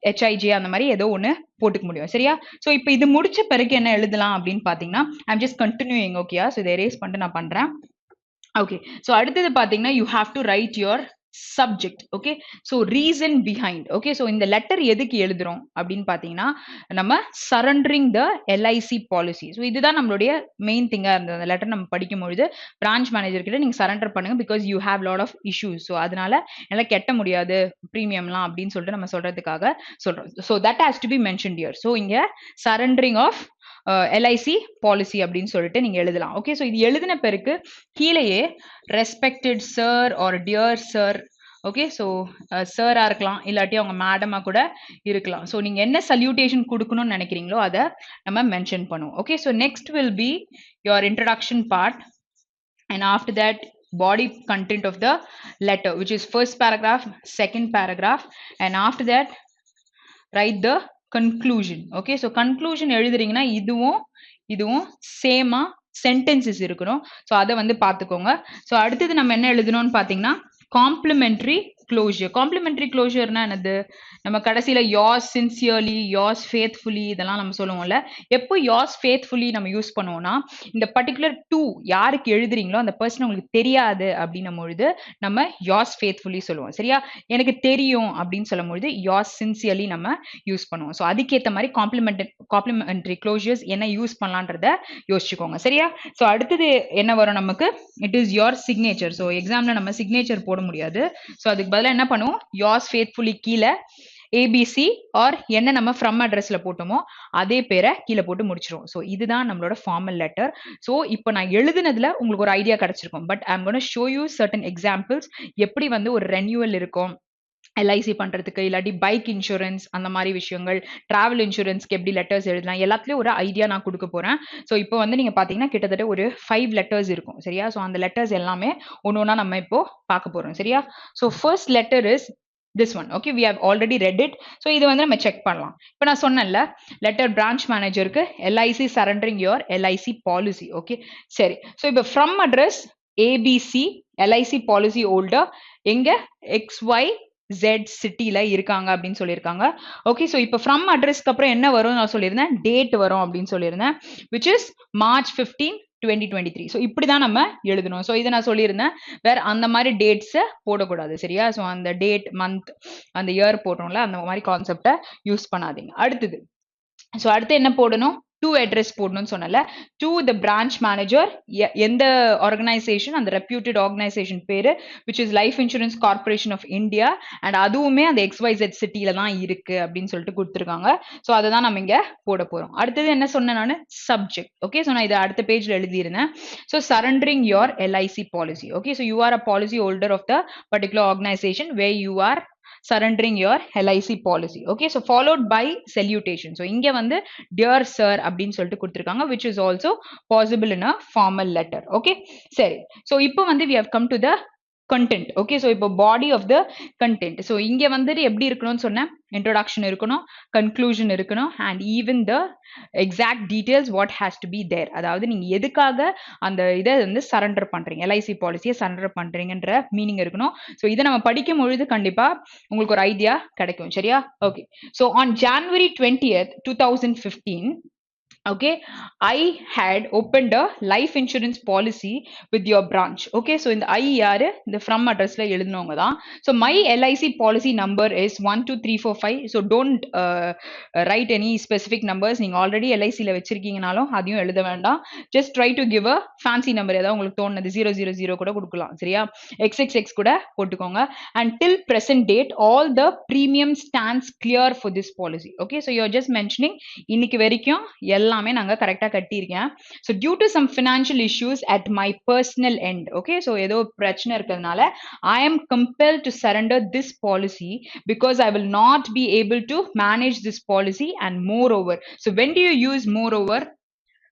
HIJ அந்த மாதிரி ஏதோ ஒன்று போட்டுக்க முடியும் சரியா. ஸோ இப்போ இது முடிச்ச பிறகு என்ன எழுதலாம் அப்படின்னு பார்த்தீங்கன்னா ஐம் ஜஸ்ட் கண்டினியூயிங் ஓகேயா. ஸோ இதை எரேஸ் பண்ணிட்டு நான் பண்ணுறேன். ஓகே ஸோ அடுத்தது பார்த்தீங்கன்னா you have to right your subject. Okay so reason behind. Okay so இந்த லெட்டர் எதுக்கு எழுதுறோம் அப்படின்னு பார்த்தீங்கன்னா நம்ம சரண்டரிங் த எல்ஐசி பாலிசி. ஸோ இதுதான் நம்மளுடைய மெயின் திங்காக இருந்தது. அந்த லெட்டர் நம்ம படிக்கும்பொழுது பிரான்ச் மேனேஜர் கிட்ட நீங்கள் சரண்டர் பண்ணுங்க because you have lot of issues. So அதனால எல்லாம் கெட்ட முடியாது ப்ரீமியம்லாம் அப்படின்னு சொல்லிட்டு நம்ம சொல்றதுக்காக சொல்றோம். So that has to B mentioned here. So இங்கே சரண்டரிங் ஆஃப் எல்ஐசி பாலிசி அப்படின்னு சொல்லிட்டு நீங்க எழுதலாம். ஓகே ஸோ இது எழுதின பிறகு கீழேயே respected sir or dear sir. Okay so சாரா இருக்கலாம் இல்லாட்டி அவங்க மேடமா கூட இருக்கலாம். ஸோ நீங்க என்ன சல்யூட்டேஷன் கொடுக்கணும்னு நினைக்கிறீங்களோ அதை நம்ம மென்ஷன் பண்ணுவோம். Okay so next will be your introduction part and after that body content of the letter which is first paragraph, second paragraph, and after that write the conclusion. Okay so conclusion எழுதுறீங்கன்னா இதுவும் சேமா சென்டென்சஸ் இருக்கணும். ஸோ அதை வந்து பார்த்துக்கோங்க. ஸோ அடுத்தது நம்ம என்ன எழுதணும்னு பார்த்தீங்கன்னா காம்ப்ளிமெண்ட்ரி க்ளோஷர். காம்ப்ளிமெண்ட்ரி க்ளோஷர்னா என்னது? நம்ம கடைசியில் yours sincerely, yours faithfully இதெல்லாம் நம்ம சொல்லுவோம்ல. எப்போ yours faithfully நம்ம யூஸ் பண்ணுவோம்னா இந்த பர்டிகுலர் டூ யாருக்கு எழுதுறீங்களோ அந்த பர்சன் உங்களுக்கு தெரியாது அப்படின்னும் பொழுது நம்ம yours faithfully சொல்லுவோம் சரியா. எனக்கு தெரியும் அப்படின்னு சொல்லும் பொழுது yours sincerely நம்ம யூஸ் பண்ணுவோம். ஸோ அதுக்கேற்ற மாதிரி காம்ப்ளிமெண்ட்ரி க்ளோஷர்ஸ் என்ன யூஸ் பண்ணலான்றத யோசிச்சுக்கோங்க சரியா. ஸோ அடுத்தது என்ன வரும் நமக்கு? It is your signature. So எக்ஸாம்ல நம்ம சிக்னேச்சர் போட முடியாது. ஸோ அதுக்கு பதிலாக என்ன பண்ணுவோம்? yours faithfully கீழே ஏபிசி ஆர் என்ன நம்ம ஃப்ரம் அட்ரஸ்ல போட்டோமோ அதே பேரை கீழே போட்டு முடிச்சிருவோம். ஸோ இதுதான் நம்மளோட ஃபார்மல் லெட்டர். ஸோ இப்போ நான் எழுதுனதுல உங்களுக்கு ஒரு ஐடியா கிடைச்சிருக்கும். But I am gonna show you certain examples எப்படி வந்து ஒரு ரெனியூவல் இருக்கும் எல்ஐசி பண்றதுக்கு இல்லாட்டி பைக் இன்சூரன்ஸ் அந்த மாதிரி விஷயங்கள், டிராவல் இன்சூரன்ஸ்க்கு எப்படி லெட்டர்ஸ் எழுதலாம் எல்லாத்துலயும் ஒரு ஐடியா நான் கொடுக்க போறேன். ஸோ இப்போ வந்து நீங்க பாத்தீங்கன்னா கிட்டத்தட்ட ஒரு 5 லெட்டர்ஸ் இருக்கும் சரியா. ஸோ அந்த லெட்டர்ஸ் எல்லாமே ஒன்று ஒன்றா நம்ம இப்போ பார்க்க போறோம் சரியா. So first letter is this one. Okay we have already read it. so இது வந்து நம்ம செக் பண்ணலாம். இப்போ நான் சொன்னேன்ல லெட்டர் பிரான்ச் மேனேஜருக்கு LIC surrendering your LIC policy. Okay சரி. ஸோ இப்போ from address ABC LIC policy holder எங்க XYZ சிட்டில இருக்காங்க அப்படின்னு சொல்லியிருக்காங்க. ஓகே ஸோ இப்போ ஃப்ரம் அட்ரஸ்க்கு அப்புறம் என்ன வரும் நான் சொல்லியிருந்தேன், டேட் வரும் அப்படின்னு சொல்லியிருந்தேன் which is March 15, 2023. ஸோ இப்படி தான் நம்ம எழுதணும். ஸோ இதை நான் சொல்லியிருந்தேன் வேற அந்த மாதிரி டேட்ஸை போடக்கூடாது சரியா. ஸோ அந்த டேட் மந்த் அந்த இயர் போட்டோம்ல அந்த மாதிரி கான்செப்டை யூஸ் பண்ணாதீங்க. அடுத்தது ஸோ அடுத்து என்ன போடணும்? டூ அட்ரஸ் போடணும்னு சொன்னல. டு த பிரான்ச் மேனேஜர் எந்த ஆர்கனைசேஷன் அந்த ரெப்யூட்டட் ஆர்கனைசேஷன் பேரு which is Life Insurance Corporation of India and அதுவுமே அந்த XYZ சிட்டியில தான் இருக்கு அப்படின்னு சொல்லிட்டு கொடுத்துருக்காங்க. ஸோ அதை தான் நம்ம இங்க போட போறோம். அடுத்தது என்ன சொன்னேன் நான்? சப்ஜெக்ட். ஓகே ஸோ நான் இதை அடுத்த பேஜ்ல எழுதியிருந்தேன். So surrendering your LIC policy. Okay so you are a policy holder of the particular organisation where you are surrendering your LIC policy. Okay so followed by salutation. So இங்க வந்து dear sir அப்படின்னு சொல்லிட்டு கொடுத்திருக்காங்க which is also possible in a formal letter. Okay சரி. So இப்போ வந்து we have come to the content. Okay so இப்போ body of the content. So இங்க வந்துட்டு எப்படி இருக்கணும்னு சொன்னேன், introduction இருக்கணும், conclusion இருக்கணும் and even the exact details what has to be there. அதாவது நீங்க எதுக்காக அந்த இதை வந்து சரண்டர் பண்றீங்க, LIC பாலிசியை சரண்டர் பண்றீங்கன்ற மீனிங் இருக்கணும். ஸோ இதை நம்ம படிக்கும் பொழுது கண்டிப்பா உங்களுக்கு ஒரு ஐடியா கிடைக்கும் சரியா. Okay so on January 20th, 2015 okay I had opened a life insurance policy with your branch. okay so இந்த I யாரு? இந்த from addressல எழுதுனவங்க தான். so my LIC policy number is 12345. so don't write any specific numbers. நீங்க ஆல்ரெடி LICல வச்சிருக்கீங்கனாலும் அதையும் எழுத வேண்டாம். just try to give a fancy number. ஏதாவது உங்களுக்கு தோணுது 000 கூட கொடுக்கலாம் சரியா. XXX கூட போட்டுக்கோங்க. and till present date all the premium stands clear for this policy. okay so you're just mentioning இன்னைக்கு வரைக்கும் எல்லாமே நாங்க கரெக்ட்டா கட்டியிருக்கேன். so due to some financial issues at my personal end. okay so ஏதோ பிரச்சனை இருக்கிறதுனால I am compelled to surrender this policy because I will not be able to manage this policy and moreover. so when do you use moreover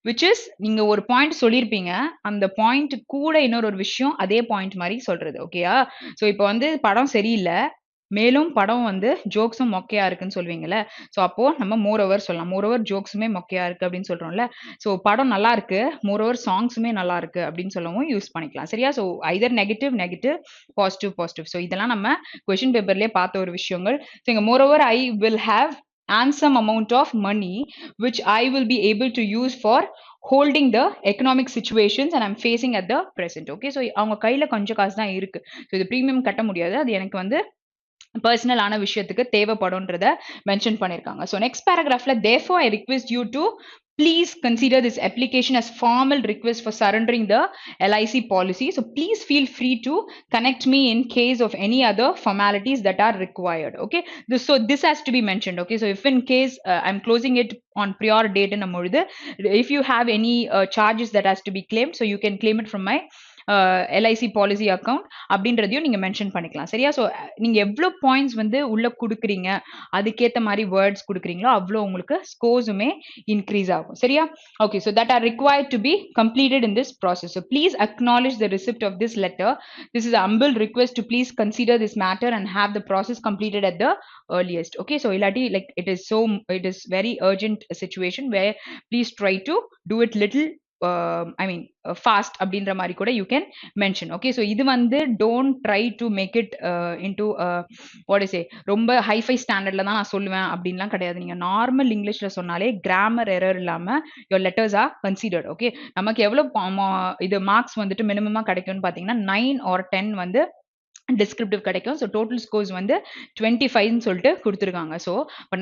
which is நீங்க ஒரு பாயிண்ட் சொல்லியிருப்பீங்க அந்த பாயிண்ட் கூட இன்னொரு விஷயம் அதே பாயிண்ட் மாதிரி சொல்றது. ஓகேயா. ஸோ இப்போ வந்து படம் சரியில்லை மேலும் படம் வந்து ஜோக்ஸும் மொக்கையா இருக்குன்னு சொல்லுவீங்கல்ல. ஸோ அப்போ நம்ம மோர் ஓவர் சொல்லலாம். மோர் ஓவர் ஜோக்ஸுமே மொக்கையா இருக்கு அப்படின்னு சொல்றோம்ல. ஸோ படம் நல்லா இருக்கு. மோர் ஓவர் சாங்ஸுமே நல்லா இருக்கு அப்படின்னு சொல்லவும் யூஸ் பண்ணிக்கலாம். சரியா? So Hyder negative, negative, positive, positive. So இதெல்லாம் நம்ம கொஸ்டின் பேப்பர்லயே பார்த்த ஒரு விஷயங்கள். ஸோ இங்க more over I will have handsome amount of money which I will be able to use for holding the economic situations and I'm facing at the present. Okay, so அவங்க கையில கொஞ்சம் காசு தான் இருக்கு. ஸோ இது பிரீமியம் கட்ட முடியாது. அது எனக்கு வந்து பர்சனலான விஷயத்துக்கு தேவைப்படும்ன்றத மென்ஷன் பண்ணியிருக்காங்க. ஸோ நெக்ஸ்ட் பேராகிராஃப்ல therefore I request you to please consider this application as formal request for surrendering the LIC policy. So please feel free to connect me in case of any other formalities that are required. Okay. So this has to be mentioned. Okay. So if in case I'm closing it on prior date in amoludhu, if you have any charges that has to be claimed, so you can claim it from my LIC policy account அப்படின்றதையும் நீங்க மென்ஷன் பண்ணிக்கலாம். சரியா? ஸோ நீங்க எவ்வளோ பாயிண்ட்ஸ் வந்து உள்ள கொடுக்குறீங்க, அதுக்கேற்ற மாதிரி வேர்ட்ஸ் கொடுக்குறீங்களோ அவ்வளோ உங்களுக்கு ஸ்கோர்ஸுமே இன்க்ரீஸ் ஆகும். சரியா? Okay. So that are required to be completed in this process. So please acknowledge the receipt of this letter. This is humble request to please consider this matter and have the process completed at the earliest. Okay, so illati like it is very urgent situation where please try to do it little I mean fast அப்படின்ற மாதிரி கூட you can mention. Okay, so இது வந்து don't try to make it into what I say ரொம்ப ஹைஃபை ஸ்டாண்டர்ட்ல தான் நான் சொல்லுவேன் அப்படின்லாம் கிடையாது. நீங்க நார்மல் இங்கிலீஷ்ல சொன்னாலே கிராமர் எரர் இல்லாம your letters are considered. Okay, நமக்கு எவ்வளவு இது மார்க்ஸ் வந்துட்டு மினிமமா கிடைக்கும்னு பாத்தீங்கன்னா 9 or 10 வந்து டிஸ்கிரிப்டிவ் கிடைக்கும். ஸோ டோட்டல் ஸ்கோர்ஸ் வந்து 25ன்னு சொல்லிட்டு கொடுத்துருக்காங்க. ஸோ இப்போ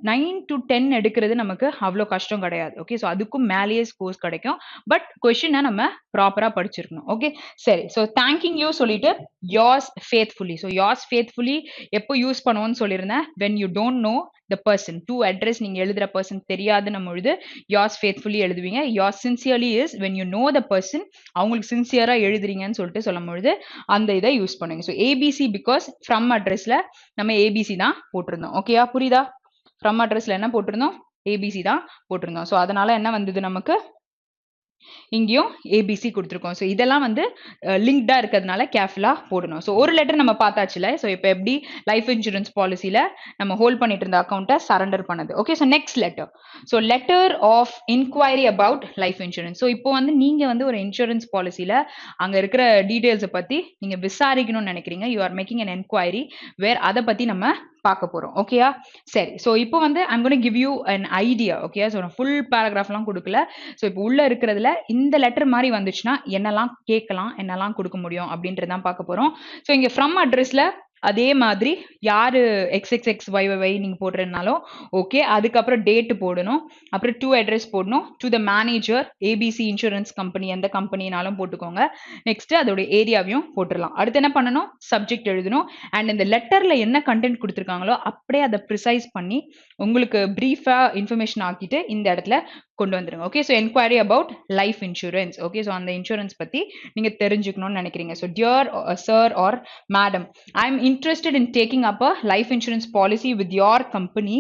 9 to 10 எடுக்கிறது நமக்கு அவ்வளோ கஷ்டம் கிடையாது. ஓகே, ஸோ அதுக்கும் மேலேயே ஸ்கோர்ஸ் கிடைக்கும். பட் கொஷினை நம்ம ப்ராப்பராக படிச்சிருக்கணும். ஓகே, சரி. ஸோ தேங்கிங் யூ சொல்லிட்டு yours faithfully. So yours faithfully எப்போ யூஸ் பண்ணுவோம்னு சொல்லியிருந்தேன். when you don't know the person, to address நீங்க எழுதுற person தெரியாதுன்னும் பொழுது yours faithfully எழுதுவீங்க. yours sincerely is when you know the person, அவங்களுக்கு சின்சியரா எழுதுறீங்கன்னு சொல்லிட்டு சொல்லும் பொழுது அந்த இதை யூஸ் பண்ணுங்க. ஸோ ஏபிசி பிகாஸ் ஃப்ரம் அட்ரஸ்ல நம்ம ஏபிசி தான் போட்டிருந்தோம். ஓகேயா? புரியுதா? ஃப்ரம் அட்ரஸ்ல என்ன போட்டிருந்தோம்? ஏபிசி தான் போட்டிருந்தோம். ஸோ அதனால என்ன வந்தது நமக்கு? இங்கேயும் ஏபிசி கொடுத்துருக்கோம். ஸோ இதெல்லாம் வந்து லிங்க்டா இருக்கிறதுனால கேர்ஃபுல்லா போடணும். ஸோ ஒரு லெட்டர் நம்ம பார்த்தாச்சுல. ஸோ இப்போ எப்படி லைஃப் இன்சூரன்ஸ் பாலிசியில நம்ம ஹோல்ட் பண்ணிட்டு இருந்த அக்கௌண்ட்டை சரண்டர் பண்ணது. Okay, so next letter. So letter of enquiry about life insurance. So இப்போ வந்து நீங்க வந்து ஒரு இன்சூரன்ஸ் பாலிசியில அங்க இருக்கிற டீடைல்ஸை பத்தி நீங்க விசாரிக்கணும்னு நினைக்கிறீங்க. You are making an enquiry where அதை பத்தி நம்ம பார்க்க போறோம். ஓகேயா? சரி. ஸோ இப்போ வந்து I'm gonna give you an idea. Okay, so நான் ஃபுல் பேராகிராஃப்லாம் கொடுக்கல. ஸோ இப்போ உள்ள இருக்கிறதுல இந்த லெட்டர் மாதிரி வந்துச்சுன்னா என்னெல்லாம் கேட்கலாம், என்னெல்லாம் கொடுக்க முடியும் அப்படின்றதான் பார்க்க போறோம். ஸோ இங்க ஃப்ரம் அட்ரஸ்ல அதே மாதிரி யாரு XXXYY நீங்க போடுறதுனாலும் ஓகே. அதுக்கப்புறம் டேட் போடணும். அப்புறம் டு அட்ரஸ் போடணும். To the manager ABC insurance company, எந்த கம்பெனினாலும் போட்டுக்கோங்க. நெக்ஸ்ட் அதோட ஏரியாவையும் போட்டுடலாம். அடுத்து என்ன பண்ணணும்? சப்ஜெக்ட் எழுதணும். அண்ட் இந்த லெட்டர்ல என்ன கண்டென்ட் கொடுத்துருக்காங்களோ அப்படியே அதை ப்ரிசைஸ் பண்ணி உங்களுக்கு பிரீஃபா இன்ஃபர்மேஷன் ஆக்கிட்டு இந்த இடத்துல கொண்டு வந்துருங்க. Okay, so enquiry about life insurance. Okay, so அந்த இன்சூரன்ஸ் பத்தி நீங்க தெரிஞ்சுக்கணும்னு நினைக்கிறீங்க. So dear sir or madam, I am interested in taking up a life insurance policy with your company.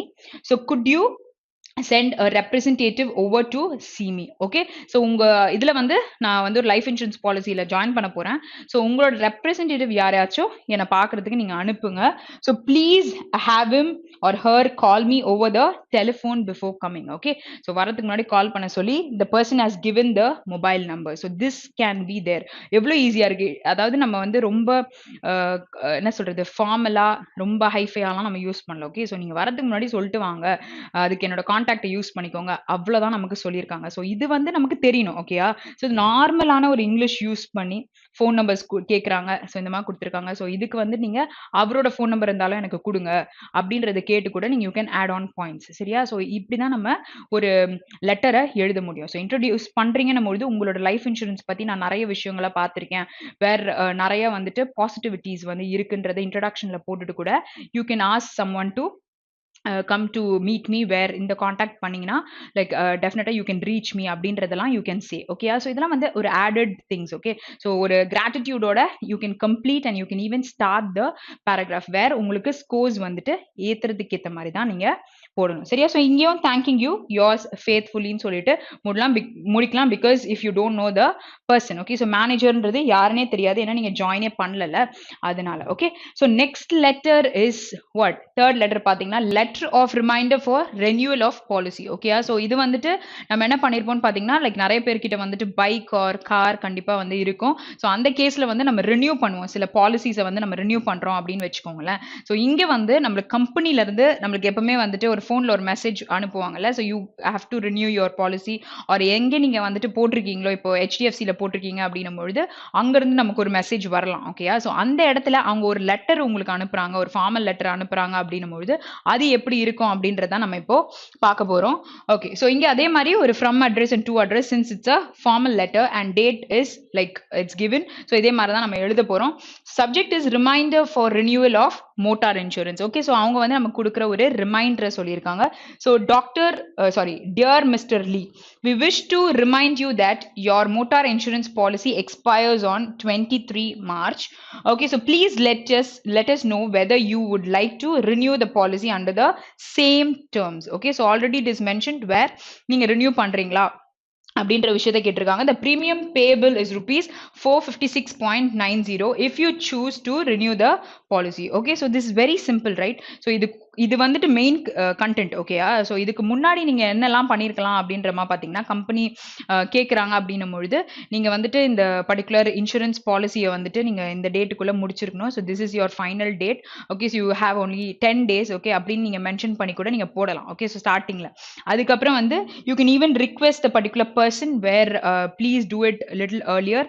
So could you send a representative over to see me? Okay, so உங்க இதுல வந்து நான் வந்து ஒரு லைஃப் இன்சூரன்ஸ் பாலிசியில ஜாயின் பண்ண போறேன். ஸோ உங்களோட ரெப்ரஸன்டேட்டிவ் யாரையாச்சும் என்னை பார்க்கறதுக்கு நீங்க அனுப்புங்க. So please have him or her call me over the telephone before coming. Okay, so வரதுக்கு முன்னாடி கால் பண்ண சொல்லி the person has given the mobile number. So this can be there. எவ்வளோ ஈஸியா இருக்கு. அதாவது நம்ம வந்து ரொம்ப என்ன சொல்றது, ஃபார்மலா ரொம்ப ஹைஃபையாலாம் நம்ம யூஸ் பண்ணல. ஓகே, ஸோ நீங்க வரதுக்கு முன்னாடி சொல்லிட்டு வாங்க, அதுக்கு என்னோட கான்டாக்டை யூஸ் பண்ணிக்கோங்க, அவ்வளவுதான் நமக்கு சொல்லியிருக்காங்க. ஸோ இது வந்து நமக்கு தெரியணும். ஓகேயா? ஸோ நார்மலான ஒரு இங்கிலீஷ் யூஸ் பண்ணி ஃபோன் நம்பர்ஸ் கேட்குறாங்க. ஸோ இந்த மாதிரி கொடுத்துருக்காங்க. ஸோ இதுக்கு வந்து நீங்க அவரோட ஃபோன் நம்பர் இருந்தாலும் எனக்கு கொடுங்க அப்படின்றத கேட்டு கூட நீங்க you can add on points. சரியா? ஸோ இப்படிதான் நம்ம ஒரு லெட்டரை எழுத முடியும். ஸோ இன்ட்ரோடியூஸ் பண்றீங்கன்னு பொழுது உங்களோட லைஃப் இன்சூரன்ஸ் பத்தி நான் நிறைய விஷயங்களை பார்த்திருக்கேன், வேற நிறைய வந்துட்டு பாசிட்டிவிட்டிஸ் வந்து இருக்குன்றதை இன்ட்ரடக்ஷன்ல போட்டுட்டு கூட you can ask someone to come to meet me where இந்த காண்டாக்ட் பண்ணீங்கன்னா like definitely you can reach me அப்படின்றதெல்லாம் you can say. Okay, so இதெல்லாம் வந்து ஒரு ஆடட் திங்ஸ். ஓகே, ஸோ ஒரு கிராட்டிடியூடோட you can complete and you can even start the paragraph where உங்களுக்கு ஸ்கோர்ஸ் வந்துட்டு ஏத்துறதுக்கு ஏற்ற மாதிரி தான் நீங்க போடணும் சரியா. ஸோ இங்கேயும் தேங்கிங் யூ யோர்ஸ் ஃபேத்ஃபுல்லின்னு சொல்லிட்டு முடிக்கலாம் because if you don't know the person. Okay, so மேனேஜர்ன்றது யாருன்னே தெரியாது, ஏன்னா நீங்க ஜாயினே பண்ணல அதனால. Okay, so next letter is what, third letter பார்த்தீங்கன்னா letter of reminder for renewal of policy. Okay, so இது வந்துட்டு நம்ம என்ன பண்ணிருப்போம்னு பார்த்தீங்கன்னா லைக் நிறைய பேர்கிட்ட வந்துட்டு பைக் ஆர் கார் கண்டிப்பா வந்து இருக்கும். ஸோ அந்த கேஸ்ல வந்து நம்ம ரினியூ பண்ணுவோம், சில பாலிசிஸை வந்து நம்ம ரினியூ பண்றோம் அப்படின்னு வச்சுக்கோங்களேன். ஸோ இங்க வந்து நம்மளுக்கு கம்பெனில இருந்து நம்மளுக்கு எப்பவுமே வந்துட்டு ஒரு ஃபோன்ல ஒரு மெசேஜ் அனுப்புவாங்கல்ல. So you have to renew your policy or எங்கே நீங்க வந்துட்டு போட்டிருக்கீங்களோ, இப்போ HDFCல போட்டிருக்கீங்க அப்படின்னும் பொழுது அங்கிருந்து நமக்கு ஒரு மெசேஜ் வரலாம். ஓகேயா, ஸோ அந்த இடத்துல அவங்க ஒரு லெட்டர் உங்களுக்கு அனுப்புறாங்க, ஒரு ஃபார்மல் லெட்டர் அனுப்புறாங்க அப்படின்னும் பொழுது அது எப்படி இருக்கும் அப்படின்றத நம்ம இப்போ பார்க்க போறோம். ஓகே, ஸோ இங்க அதே மாதிரி ஒரு from address and to address since it's a formal letter and date is like it's given. So இதே மாதிரி தான் நம்ம எழுத போறோம். Subject is reminder for renewal of motor insurance. Okay, so அவங்க வந்து நமக்கு கொடுக்குற ஒரு ரிமைண்டரை சொல்லியிருக்காங்க. So dear Mister Lee, we wish to remind you that your motor insurance policy expires on 23 March. Okay, so please let us know whether you would like to renew the policy under the same terms. Okay, so already it is mentioned where நீங்க renew பண்றீங்களா அப்படின்ற விஷயத்தை கேட்டிருக்காங்க. The premium payable is rupees 456.90 if you choose to renew the policy. Okay, so this is very simple, right? So இது வந்துட்டு மெயின் கண்டென்ட். ஓகேயா, ஸோ இதுக்கு முன்னாடி நீங்க என்னெல்லாம் பண்ணியிருக்கலாம் அப்படின்ற மாதிரி பார்த்தீங்கன்னா கம்பெனி கேட்குறாங்க அப்படின்னும் பொழுது நீங்க வந்துட்டு இந்த பர்டிகுலர் இன்சூரன்ஸ் பாலிசியை வந்துட்டு நீங்க இந்த டேட்டுக்குள்ள முடிச்சிருக்கணும். So this is your final date. Okay, so you have only 10 days. Okay, அப்படின்னு நீங்க மென்ஷன் பண்ணி கூட நீங்க போடலாம். ஓகே, ஸோ ஸ்டார்டிங்ல அதுக்கப்புறம் வந்து you can even request the particular person where please do it a little earlier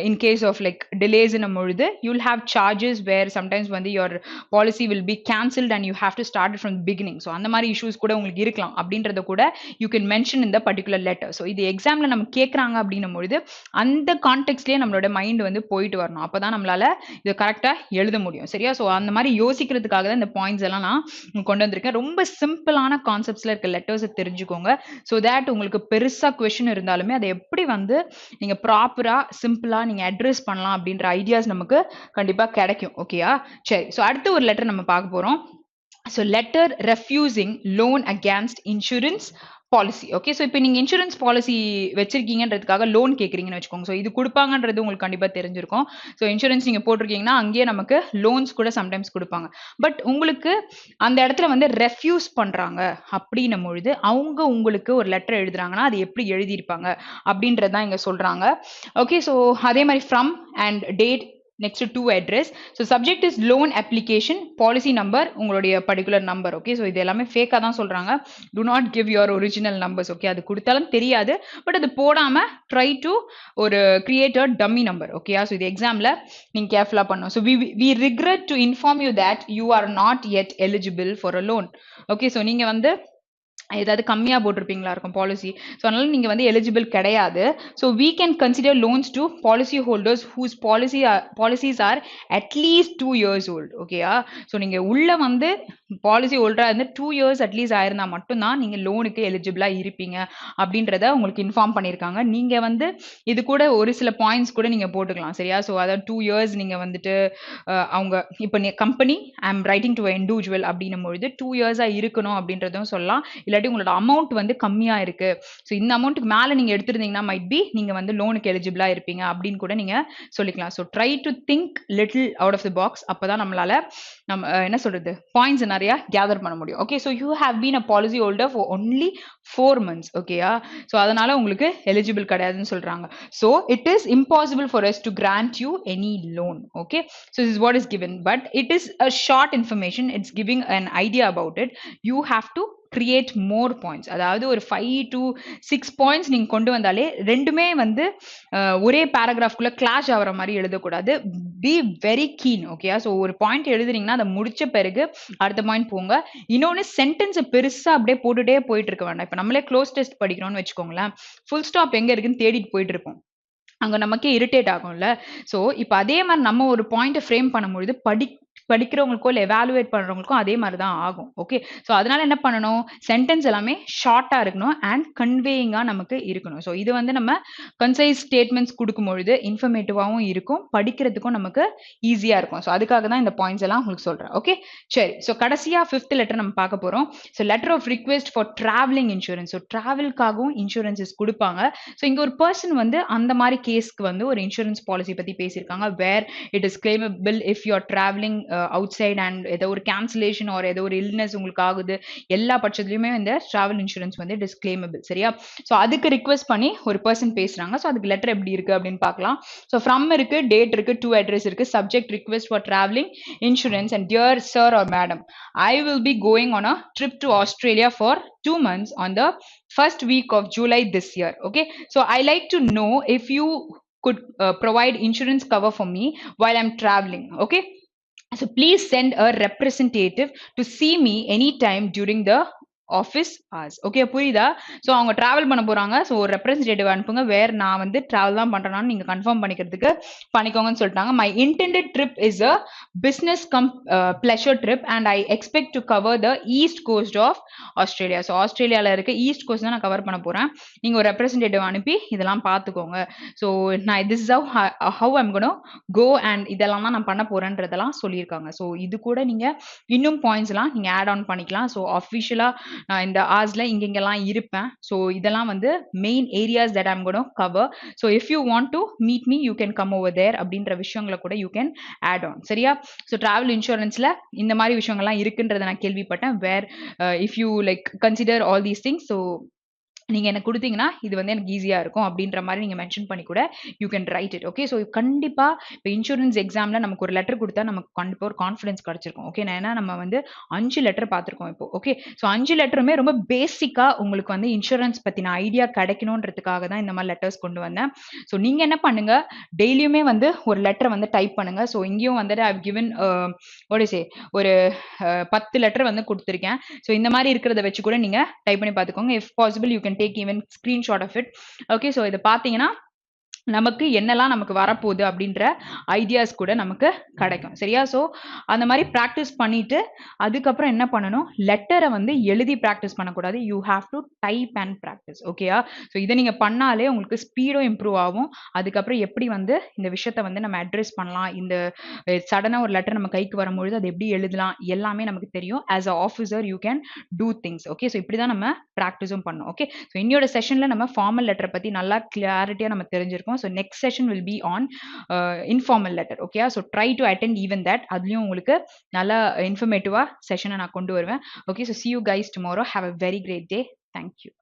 in case of like delays in a பொழுது you'll have charges where sometimes when your policy will be cancelled and you have to start it from the beginning. So அந்த மாதிரி issues கூட உங்களுக்கு இருக்கலாம் அப்படின்றத கூட you can mention in the particular letter. So இது எக்ஸாம்ல நம்ம கேக்குறாங்க அப்படின்னும் பொழுது அந்த கான்டெக்ஸ்ட்லயே நம்மளோட மைண்ட் வந்து போயிட்டு வரணும், அப்பதான் நம்மளால இது கரெக்டா எழுத முடியும். சரியா, ஸோ அந்த மாதிரி யோசிக்கிறதுக்காக தான் இந்த பாயிண்ட்ஸ் எல்லாம் நான் கொண்டு வந்திருக்கேன். ரொம்ப சிம்பிளான கான்செப்ட்ஸ்ல இருக்க லெட்டர்ஸை தெரிஞ்சுக்கோங்க. ஸோ தேட் உங்களுக்கு பெருசா கொஸ்டின் இருந்தாலுமே அதை எப்படி வந்து நீங்க ப்ராப்பரா சிம்பிளா நீங்க அட்ரஸ் பண்ணலாம் அப்படின்ற ஐடியாஸ் நமக்கு கண்டிப்பா கிடைக்கும். ஓகேயா, சரி. ஸோ அடுத்த ஒரு லெட்டர் நம்ம பார்க்க போறோம். So letter refusing loan against insurance policy. Okay, so இப்போ நீங்கள் இன்சூரன்ஸ் பாலிசி வச்சிருக்கீங்கன்றதுக்காக லோன் கேட்குறீங்கன்னு வச்சுக்கோங்க. ஸோ இது கொடுப்பாங்கன்றது உங்களுக்கு கண்டிப்பாக தெரிஞ்சிருக்கும். ஸோ இன்சூரன்ஸ் நீங்கள் போட்டிருக்கீங்கன்னா அங்கேயே நமக்கு லோன்ஸ் கூட சம்டைம்ஸ் கொடுப்பாங்க. பட் உங்களுக்கு அந்த இடத்துல வந்து ரெஃப்யூஸ் பண்ணுறாங்க அப்படின்னும் பொழுது அவங்க உங்களுக்கு ஒரு லெட்டர் எழுதுறாங்கன்னா அது எப்படி எழுதியிருப்பாங்க அப்படின்றது தான் இங்கே சொல்கிறாங்க. ஓகே, ஸோ அதே மாதிரி from and date next to address. So subject is loan application, policy number உங்களுடைய particular number. Okay, so இது எல்லாமே ஃபேக்கா தான் சொல்றாங்க. Do not give your original numbers. Okay, அது கொடுத்தாலும் தெரியாது, பட் அது போடாம try to ஒரு create a dummy number. Okay, so இது எக்ஸாம்ல நீங்க கேர்ஃபுல்லா பண்ணணும். So we regret to inform you that you are not yet eligible for a loan. Okay, so நீங்க வந்து ஏதாவது கம்மியாக போட்டிருப்பீங்களா இருக்கும் பாலிசி. ஸோ அதனால நீங்கள் வந்து எலிஜிபிள் கிடையாது. So we can consider loans to policy holders whose policies are at least 2 years old. ஓகேயா, ஸோ நீங்கள் உள்ள வந்து பாலிசி ஹோல்டராக இருந்து 2 years அட்லீஸ்ட் ஆயிருந்தா மட்டும்தான் நீங்கள் லோனுக்கு எலிஜிபிளாக இருப்பீங்க அப்படின்றத உங்களுக்கு இன்ஃபார்ம் பண்ணியிருக்காங்க. நீங்கள் வந்து இது கூட ஒரு சில பாயிண்ட்ஸ் கூட நீங்கள் போட்டுக்கலாம். சரியா, ஸோ அதாவது 2 years நீங்கள் வந்துட்டு அவங்க இப்போ company I am writing to individual அப்படின்னும் பொழுது 2 years இருக்கணும் அப்படின்றதும் சொல்லலாம். இல்லாட்டி உங்களோட அமௌண்ட் வந்து கம்மியா இருக்கு, ஸோ இந்த அமௌண்ட்டுக்கு மேல நீங்க எடுத்திருந்தீங்கன்னா மைட் பி நீங்க வந்து லோனுக்கு எலிஜிபிளா இருப்பீங்க அப்படின்னு கூட நீங்க சொல்லிக்கலாம். So try to think little out of the box, அப்பதான் நம்மளால நம்ம என்ன சொல்றது பாயிண்ட்ஸ் நிறைய கேதர் பண்ண முடியும். Okay, so you have been a policy holder for only 4 months. ஓகேயா, ஸோ அதனால உங்களுக்கு எலிஜிபிள் கிடையாதுன்னு சொல்றாங்க. So it is impossible for us to grant you any loan. Okay, so this is what is given, but it is a short information. It's giving an idea about it. You have to create more points. அதாவது ஒரு 5 to 6 points நீங்க கொண்டு வந்தாலே ரெண்டுமே வந்து ஒரே பேராகிராஃப்குள்ள கிளாஷ் ஆகிற மாதிரி எழுதக்கூடாது. Be very keen. ஓகேயா, ஸோ ஒரு பாயிண்ட் எழுதுறீங்கன்னா அதை முடிச்ச பிறகு அடுத்த பாயிண்ட் போங்க. இன்னொன்று சென்டென்ஸை பெருசா அப்படியே போட்டுட்டே போயிட்டு இருக்க வேண்டாம். இப்போ நம்மளே க்ளோஸ் டெஸ்ட் படிக்கிறோம்னு வச்சுக்கோங்களேன், ஃபுல் ஸ்டாப் எங்க இருக்குன்னு தேடிட்டு போயிட்டு இருப்போம், அங்க நமக்கே இரிட்டேட் ஆகும்ல. ஸோ இப்போ அதே மாதிரி நம்ம ஒரு பாயிண்ட்டை ஃப்ரேம் பண்ணும்பொழுது படிக்கிறவங்களுக்கோ இல்லை எவாலுவேட் பண்ணுறவங்களுக்கும் அதே மாதிரி தான் ஆகும். ஓகே, ஸோ அதனால என்ன பண்ணணும், சென்டென்ஸ் எல்லாமே ஷார்ட்டாக இருக்கணும் அண்ட் கன்வேயிங்காக நமக்கு இருக்கணும். ஸோ இது வந்து நம்ம கன்சைஸ் ஸ்டேட்மெண்ட்ஸ் கொடுக்கும்பொழுது இன்ஃபர்மேட்டிவாகவும் இருக்கும், படிக்கிறதுக்கும் நமக்கு ஈஸியாக இருக்கும். ஸோ அதுக்காக தான் இந்த பாயிண்ட்ஸ் எல்லாம் உங்களுக்கு சொல்கிறேன். ஓகே, சரி. ஸோ கடைசியாக 5th லெட்டர் நம்ம பார்க்க போகிறோம். So letter of request for travelling insurance. So ட்ராவல்காகவும் இன்சூரன்ஸஸ் கொடுப்பாங்க. ஸோ இங்கே ஒரு பர்சன் வந்து அந்த மாதிரி கேஸ்க்கு வந்து ஒரு இன்சூரன்ஸ் பாலிசி பற்றி பேசியிருக்காங்க. Where it is claimable if you are travelling outside and ஏதோ ஒரு கேன்சலேஷன் ஆர் ஏதோ ஒரு இல்னஸ் உங்களுக்கு ஆகுது, எல்லா பட்சத்துலையுமே இந்த ட்ராவல் இன்சூரன்ஸ் வந்து இட் இஸ் கிளைமபிள். சரியா? ஸோ அதுக்கு ரிக்வெஸ்ட் பண்ணி ஒரு பர்சன் பேசுறாங்க. ஸோ அதுக்கு லெட்டர் எப்படி இருக்கு அப்படின்னு பார்க்கலாம். ஸோ ஃப்ரம் இருக்கு, டேட் இருக்கு, டு அட்ரஸ் இருக்கு, subject request for travelling insurance, and dear sir or madam, I will be going on a trip to Australia for 2 months on the first week of July this year. Okay, so I like to know if you could provide insurance cover for me while I'm traveling. Okay, so please send a representative to see me anytime during the office hours. Okay, புரியுதா? ஸோ அவங்க ட்ராவல் பண்ண போகிறாங்க. ஸோ ஒரு ரெப்ரஸன்டேட்டிவ் அனுப்புங்க, வேறு நான் வந்து ட்ராவல் தான் பண்ணுறேன்னு நீங்கள் கன்ஃபார்ம் பண்ணிக்கிறதுக்கு பண்ணிக்கோங்கன்னு சொல்லிட்டாங்க. My intended trip is a business cum pleasure trip and I expect to cover the east coast of Australia. So ஆஸ்திரேலியாவில் இருக்க ஈஸ்ட் கோஸ்ட் தான் நான் கவர் பண்ண போகிறேன். நீங்கள் ஒரு ரெப்ரஸன்டேட்டிவ் அனுப்பி இதெல்லாம் பார்த்துக்கோங்க. ஸோ நான் this is how I'm gonna go and இதெல்லாம் தான் நான் பண்ண போகிறேன்றதெல்லாம் சொல்லியிருக்காங்க. ஸோ இது கூட நீங்கள் இன்னும் பாயிண்ட்ஸ்லாம் நீங்கள் ஆட் ஆன் பண்ணிக்கலாம். ஸோ அஃபிஷியலாக நான் இந்த ஆர்ஸ்ல இங்கெல்லாம் இருப்பேன். ஸோ இதெல்லாம் வந்து main areas that I'm gonna cover. So if you want to meet me you can come over there அப்படின்ற விஷயங்களை கூட யூ கேன் ஆட் ஆன். சரியா? ஸோ டிராவல் இன்சூரன்ஸ்ல இந்த மாதிரி விஷயங்கள்லாம் இருக்குன்றதை நான் கேள்விப்பட்டேன். Where if you like consider all these things, so நீங்கள் எனக்கு கொடுத்தீங்கன்னா இது வந்து எனக்கு ஈஸியாக இருக்கும் அப்படின்ற மாதிரி நீங்கள் மென்ஷன் பண்ணி கூட you can write it. Okay, so கண்டிப்பாக இப்போ இன்சூரன்ஸ் எக்ஸாமில் நமக்கு ஒரு லெட்டர் கொடுத்தா நமக்கு கண்டிப்பாக ஒரு கான்ஃபிடன்ஸ் கிடச்சிருக்கும். ஓகே, ஏன்னா நம்ம வந்து 5 லெட்டர் பார்த்துருக்கோம் இப்போ. ஓகே, ஸோ 5 லெட்டருமே ரொம்ப பேசிக்காக உங்களுக்கு வந்து இன்சூரன்ஸ் பற்றின ஐடியா கிடைக்கணுன்றதுக்காக தான் இந்த மாதிரி லெட்டர்ஸ் கொண்டு வந்தேன். ஸோ நீங்கள் என்ன பண்ணுங்கள், டெய்லியுமே வந்து ஒரு லெட்டர் வந்து டைப் பண்ணுங்கள். ஸோ இங்கேயும் வந்துட்டு ஐவ் கிவன் ஒரு 10 லெட்டர் வந்து கொடுத்துருக்கேன். ஸோ இந்த மாதிரி இருக்கிறத வச்சு கூட நீங்கள் டைப் பண்ணி பார்த்துக்கோங்க. If possible you can take even screenshot of it. Okay, so இத பாத்தீங்கன்னா நமக்கு என்னெல்லாம் நமக்கு வரப்போகுது அப்படின்ற ஐடியாஸ் கூட நமக்கு கிடைக்கும். சரியா? ஸோ அந்த மாதிரி ப்ராக்டிஸ் பண்ணிட்டு அதுக்கப்புறம் என்ன பண்ணணும், லெட்டரை வந்து எழுதி ப்ராக்டிஸ் பண்ணக்கூடாது. You have to type and practice. ஓகேயா? ஸோ இதை நீங்கள் பண்ணாலே உங்களுக்கு ஸ்பீடும் இம்ப்ரூவ் ஆகும். அதுக்கப்புறம் எப்படி வந்து இந்த விஷயத்த வந்து நம்ம அட்ரஸ் பண்ணலாம், இந்த சடனாக ஒரு லெட்டர் நம்ம கைக்கு வரும்பொழுது அது எப்படி எழுதலாம் எல்லாமே நமக்கு தெரியும். As a officer you can do things. Okay, so இப்படி தான் நம்ம ப்ராக்டிஸும் பண்ணணும். ஓகே, ஸோ இன்னொரு செஷனில் நம்ம ஃபார்மல் லெட்டரை பற்றி நல்லா கிளாரிட்டியாக நம்ம தெரிஞ்சிருக்கோம். So next session will be on informal letter. Okay, so try to attend even that. அதுலயும் உங்களுக்கு நல்ல இன்ஃபர்மேட்டிவா செஷனை நான் கொண்டு வருவேன். Okay, so see you guys tomorrow. Have a very great day. Thank you.